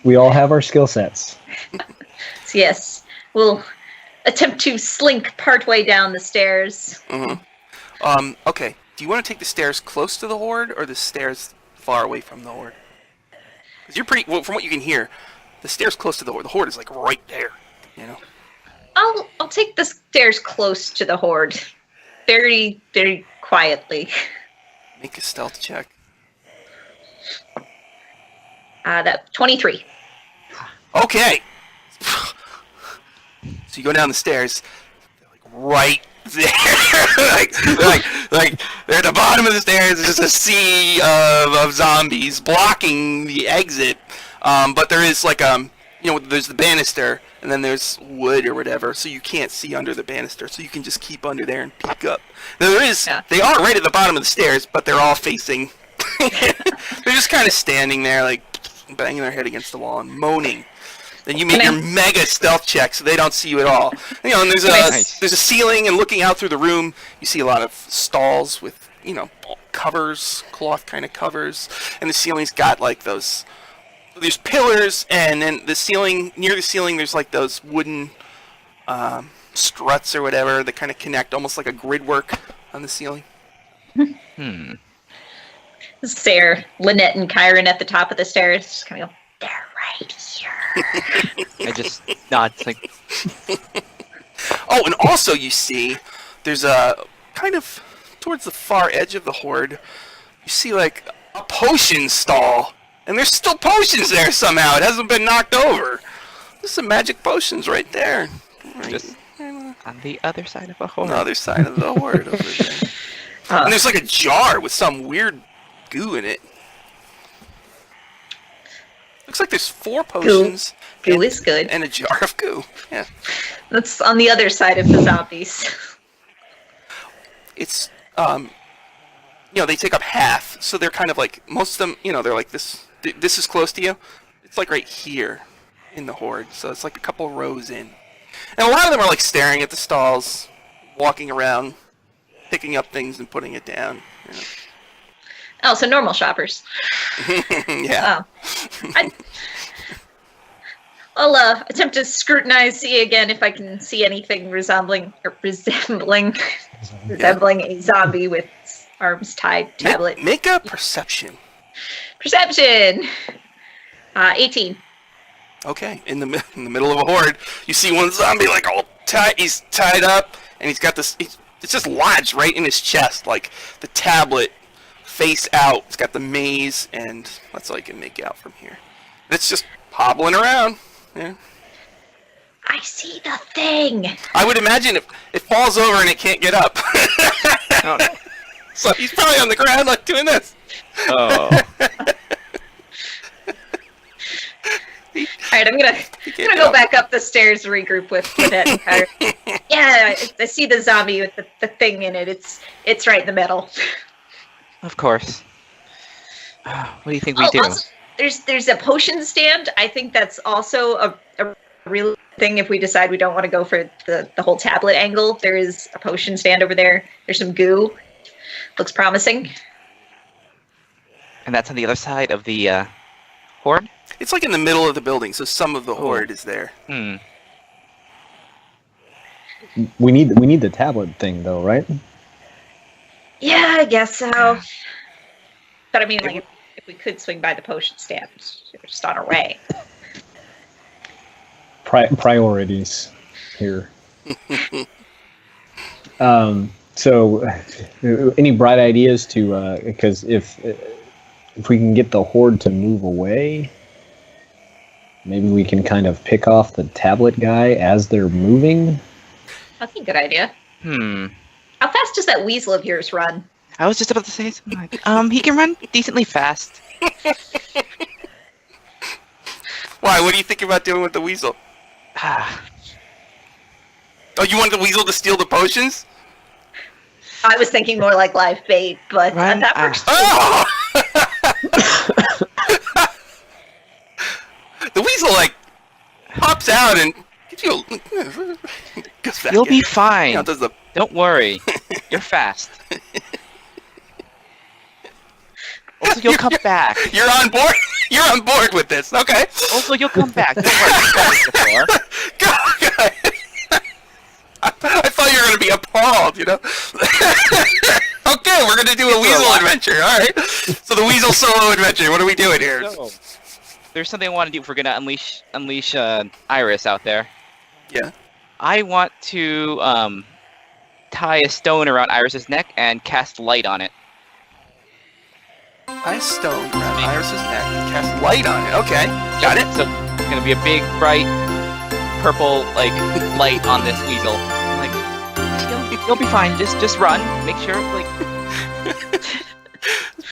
We all have our skill sets. So yes, we'll attempt to slink partway down the stairs. Okay. Do you want to take the stairs close to the horde or the stairs far away from the horde? Because you're pretty. Well, from what you can hear, the stairs close to the horde is like right there. You know. I'll take the stairs close to the horde, very, very quietly. Make a stealth check. That 23. Okay. So you go down the stairs, they're like right there, like they're at the bottom of the stairs. There's just a sea of zombies blocking the exit. But there is like there's the banister, and then there's wood or whatever, so you can't see under the banister. So you can just keep under there and peek up. Now they are right at the bottom of the stairs, but they're all facing. They're just kind of standing there, like banging their head against the wall and moaning. Then you make your mega stealth check so they don't see you at all. And there's a ceiling, and looking out through the room, you see a lot of stalls with covers, cloth kind of covers, and the ceiling's got like there's pillars, and then near the ceiling there's like those wooden struts or whatever that kind of connect, almost like a grid work on the ceiling. Sarah, Linnet, and Kyrin at the top of the stairs. Just kind of go, they're right here. I just nod. It's like, Oh, and also you see, there's a kind of towards the far edge of the horde, you see like a potion stall, and there's still potions there somehow. It hasn't been knocked over. There's some magic potions right there. just on the other side of a horde. On the other side of the horde over there. And there's like a jar with some weird goo in it. Looks like there's 4 potions. Goo is good. And a jar of goo. Yeah. That's on the other side of the zombies. It's they take up half, so they're kind of like, most of them, they're like this is close to you. It's like right here in the horde, so it's like a couple rows in. And a lot of them are like staring at the stalls, walking around, picking up things and putting it down. Oh, so normal shoppers. Yeah. Oh. I'll attempt to scrutinize, see again if I can see anything resembling a zombie with arms tied, tablet. Make a perception. Perception. 18. Okay, in the middle of a horde, you see one zombie like all tied. He's tied up, and he's got this. It's just lodged right in his chest, like the tablet, face out. It's got the maze, and that's all you can make out from here. It's just hobbling around. Yeah. I see the thing. I would imagine if it falls over and it can't get up. Oh, no. So he's probably on the ground like doing this. Oh. All right, I'm gonna go back up the stairs, regroup with Linnet and Kyrin. Yeah, I see the zombie with the thing in it. It's right in the middle. Of course. What do you think we do? Also, there's a potion stand. I think that's also a real thing if we decide we don't want to go for the whole tablet angle. There is a potion stand over there. There's some goo. Looks promising. And that's on the other side of the horde? It's like in the middle of the building, so some of the horde is there. Hmm. We need the tablet thing though, right? Yeah, I guess so. But I mean, like, if we could swing by the potion stand, we're just on our way. Priorities here. So, any bright ideas to because if we can get the horde to move away, maybe we can kind of pick off the tablet guy as they're moving. That's a good idea. Hmm. How fast does that weasel of yours run? I was just about to say something. He can run decently fast. Why? What do you think about doing with the weasel? Ah. Oh, you want the weasel to steal the potions? I was thinking more like live bait, but Run, that works. Oh! The weasel like pops out and gives you a. Goes back You'll in. be fine. You know, does the Don't worry. You're fast. Also, you'll come back. You're on board. You're on board with this. Okay. Also, you'll come back. Don't worry. You've done this before. God. I thought you were gonna be appalled. You know. Okay, we're gonna do a weasel adventure. All right. So the weasel solo adventure. What are we doing here? So, there's something I want to do if we're gonna unleash Iris out there. Yeah. I want to tie a stone around Iris's neck and cast light on it. Tie a stone around Iris's neck and cast light on it. Okay. Got it. So it's gonna be a big, bright, purple like light on this weasel. Like, you'll be fine. Just run. Make sure like.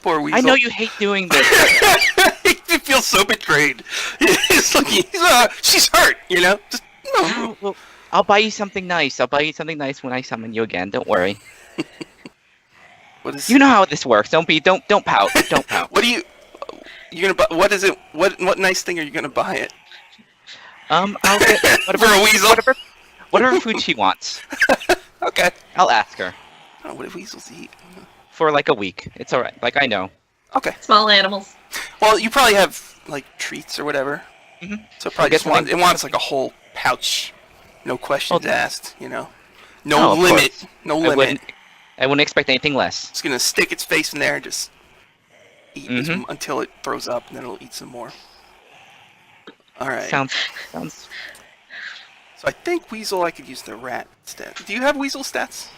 Poor weasel. I know you hate doing this. He feels so betrayed. She's hurt. You know. Just no. Oh, well, I'll buy you something nice. I'll buy you something nice when I summon you again. Don't worry. What is? You know how this works. Don't pout. Don't pout. What are you gonna buy? What is it? What nice thing are you gonna buy it? I'll get whatever, For a weasel? whatever food she wants. Okay. I'll ask her. Oh, what do weasels eat? For like a week. It's alright. Like, I know. Okay. Small animals. Well, you probably have like treats or whatever. Mm-hmm. So it probably get just wants like a whole pouch. No questions Oh. asked. You know. No of limit. course. No I limit. wouldn't expect anything less. It's gonna stick its face in there and just eat Mhm. until it throws up, and then it'll eat some more. All right. Sounds. So I think weasel. I could use the rat stat. Do you have weasel stats?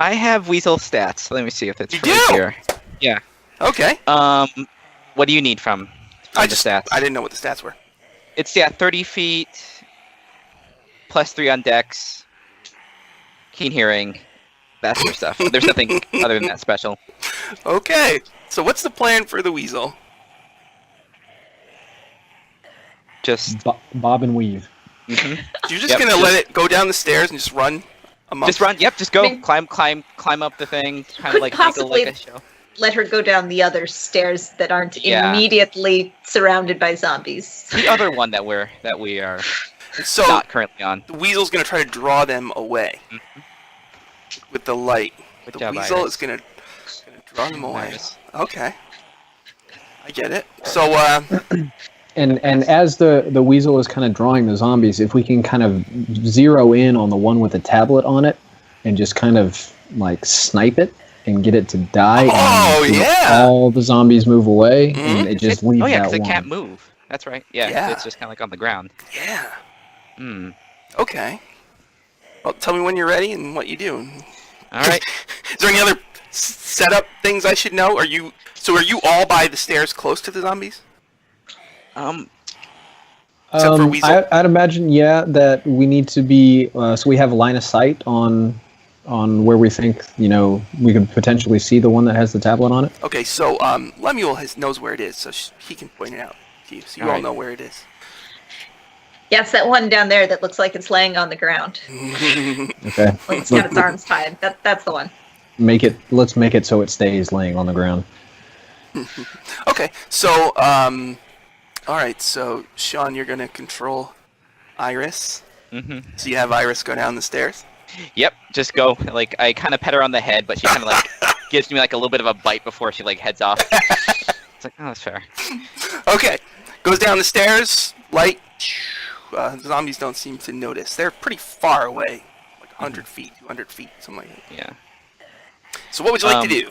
I have weasel stats. Let me see if it's You right do? here. Yeah. Okay. What do you need from the stats? I didn't know what the stats were. It's 30 feet, +3 on dex, keen hearing, that sort of stuff. There's nothing other than that special. Okay. So what's the plan for the weasel? Just, Bob and weave. mhm. You're just Yep, gonna let it go down the stairs and just run among. Just run. Yep, just go. I mean- climb up the thing. Kind Could of like wiggle possibly- like a show. Let her go down the other stairs that aren't Yeah. immediately surrounded by zombies. The other one that we are So not currently on. the weasel's gonna try to draw them away with the light. Good The job, weasel Iris. is gonna draw them away. Iris. Okay. I get it. So And as the weasel is kind of drawing the zombies, if we can kind of zero in on the one with the tablet on it, and just kind of like snipe it and get it to die. Oh, and yeah. All the zombies move away, and it just leaves that one. Oh yeah, because it can't move. That's right. Yeah, it's just kind of like on the ground. Yeah. Hmm. Okay. Well, tell me when you're ready and what you do. All right. Is there any other setup things I should know? Are you all by the stairs close to the zombies? Except for Weasel? I'd imagine, that we need to be, so we have a line of sight on where we think, we could potentially see the one that has the tablet on it. Okay, so Lemuel knows where it is, so he can point it out to you, so you all know where it is. Yeah, it's that one down there that looks like it's laying on the ground. Okay. Like it's got its arms tied. That's the one. Let's make it so it stays laying on the ground. Okay, so, alright, so Shaun, you're gonna control Iris. Mm-hmm. So you have Iris go down the stairs? Yep, just go. Like, I kind of pet her on the head, but she kind of like gives me like a little bit of a bite before she like heads off. It's like, oh, that's fair. Okay, goes down the stairs, light. Zombies don't seem to notice. They're pretty far away, like 100 feet, 200 feet, something like that. Yeah. So what would you like to do?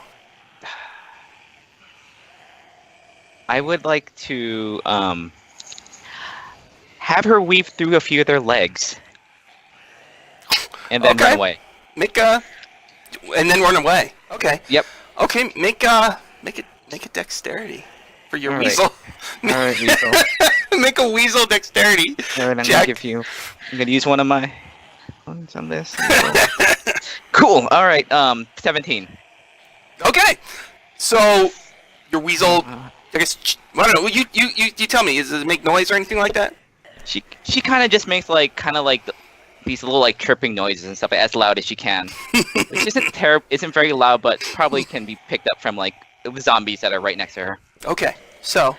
I would like to have her weave through a few of their legs, and then run away. And then run away. Okay. Yep. Okay, make a dexterity for your weasel. All right, weasel. Make a weasel dexterity. All right, I'm check. I'm gonna use one of my ones on this. Cool. All right. 17. Okay. So your weasel. I guess I don't know. You tell me. Does it make noise or anything like that? She kind of just makes these little like tripping noises and stuff as loud as she can, which isn't very loud, but probably can be picked up from like the zombies that are right next to her. Okay, so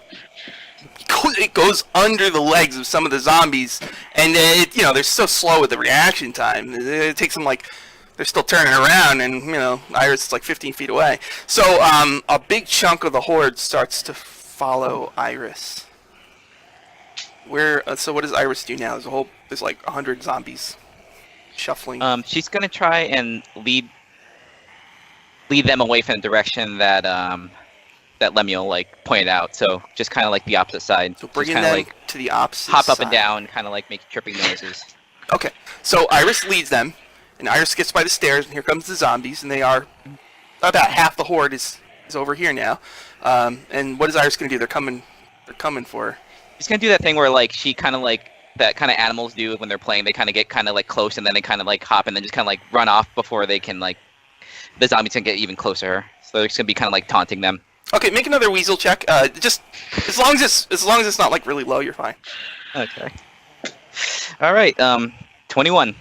it goes under the legs of some of the zombies, and they're so slow with the reaction time. It takes them they're still turning around, and Iris is like 15 feet away. So a big chunk of the horde starts to follow Iris. So what does Iris do now? There's like 100 zombies shuffling. She's gonna try and lead them away from the direction that that Lemuel pointed out. So just kind of like the opposite side. So bringing them to the opposite hop side. Up and down, kind of like make tripping noises. Okay, so Iris leads them, and Iris gets by the stairs, and here comes the zombies, and they are about half the horde is over here now. And what is Iris gonna do? They're coming for her. She's gonna do that thing where she kind of that kind of animals do when they're playing. They kind of get close, and then they kind of hop, and then just kind of run off before they can the zombies can get even closer to her. So they're just gonna be kind of taunting them. Okay, make another weasel check. Just as long as it's not really low, you're fine. Okay. All right. 21.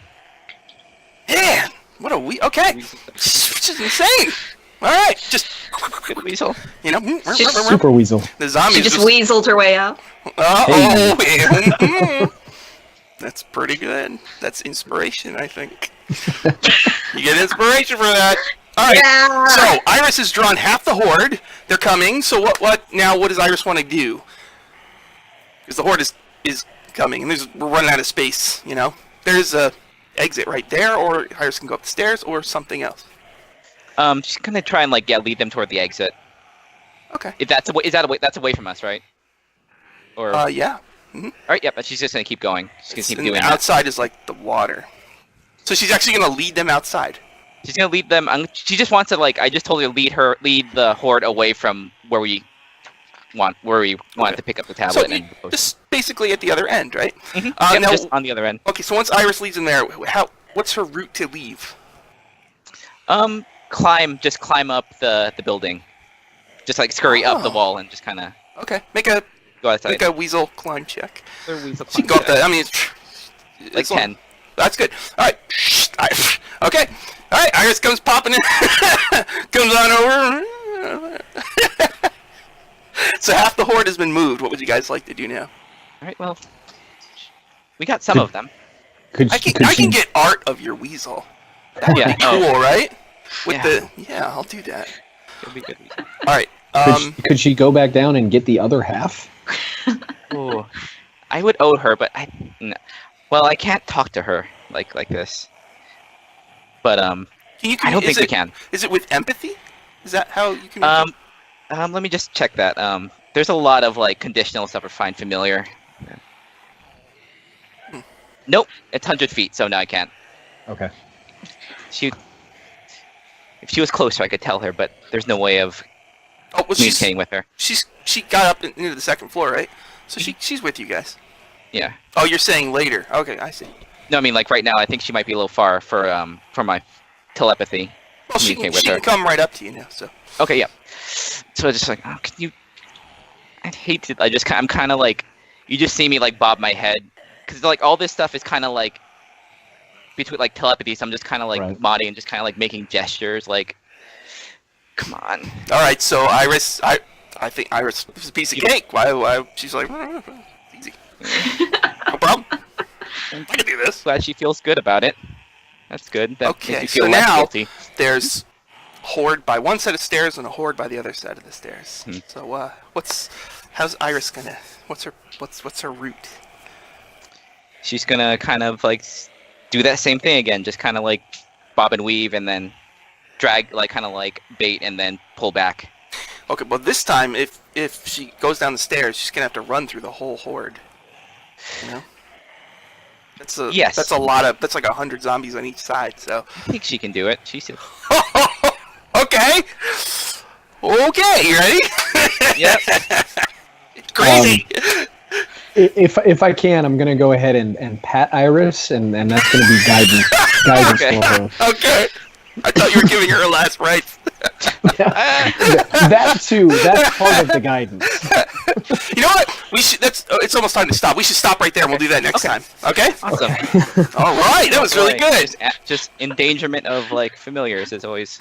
Man, what a okay. Which is insane. All right, just good weasel. Super weasel. The zombies. She just weaseled her way out. That's pretty good. That's inspiration, I think. You get inspiration for that. All right. Yeah. So Iris has drawn half the horde. They're coming. So what now? What does Iris want to do? Because the horde is coming, and we're running out of space. There's a exit right there, or Iris can go up the stairs, or something else. She's gonna try and lead them toward the exit. Okay. If that's away from us, right? Or yeah. Mm-hmm. All right, yeah, but she's just gonna keep going. She's gonna keep doing that. Outside is the water, so she's actually gonna lead them outside. She's gonna lead them. She just wants to I just told her to lead the horde away from where we wanted to pick up the tablet. So just basically at the other end, right? Mm-hmm. Just on the other end. Okay, so once Iris leads them there, what's her route to leave? Just climb up the building. Just scurry up the wall and just kind of. Okay, make a weasel climb check. Weasel She climb go up check. the. I mean, it's 10. That's good. All right. Okay. All right. Iris comes popping in. Comes on over. So half the horde has been moved. What would you guys like to do now? All right. Well, we got some of them. I can get art of your weasel. That'd be cool, right? I'll do that. It'll be good. All right. Could she go back down and get the other half? Ooh, I would owe her, but well, I can't talk to her like this. But I don't think we can. Is it with empathy? Is that how you can? Let me just check that. There's a lot of like conditional stuff for find familiar. Nope, it's 100 feet, so no, I can't. Okay. If she was closer, I could tell her, but there's no way of communicating with her. She got up into the second floor, right? So she's with you guys. Yeah. Oh, you're saying later? Okay, I see. No, I mean like right now. I think she might be a little far for my telepathy. Well, she can come right up to you now. So. Okay, yeah. So it's just like, oh, can you? I hate to. I'm kind of like, you just see me like bob my head, because like all this stuff is kind of like between like telepathy. So I'm just kind of like nodding and just kind of like making gestures, like, come on. All right, so Iris, I think Iris is a piece of cake. Why? She's like, easy. No problem. I can do this. Glad she feels good about it. That's good. That Okay, makes me feel so less now guilty. there's a horde by one set of stairs and a horde by the other side of the stairs. So how's Iris gonna? What's her route? She's gonna kind of like do that same thing again, just kind of like bob and weave, and then drag, like kind of like bait, and then pull back. Okay, well this time, if she goes down the stairs, she's gonna have to run through the whole horde. You know. Yes. That's a lot of. That's like 100 zombies on each side. So. I think she can do it. She's. Okay. Okay, you ready? Yep. Crazy. If I can, I'm gonna go ahead and pat Iris, and that's gonna be guidance Okay. for her. Okay. I thought you were giving her her last rites. That too. That's part of the guidance. You know what? We should. It's almost time to stop. We should stop right there, and we'll do that next time. Okay? Awesome. All right. That was really good. Just endangerment of like familiars is always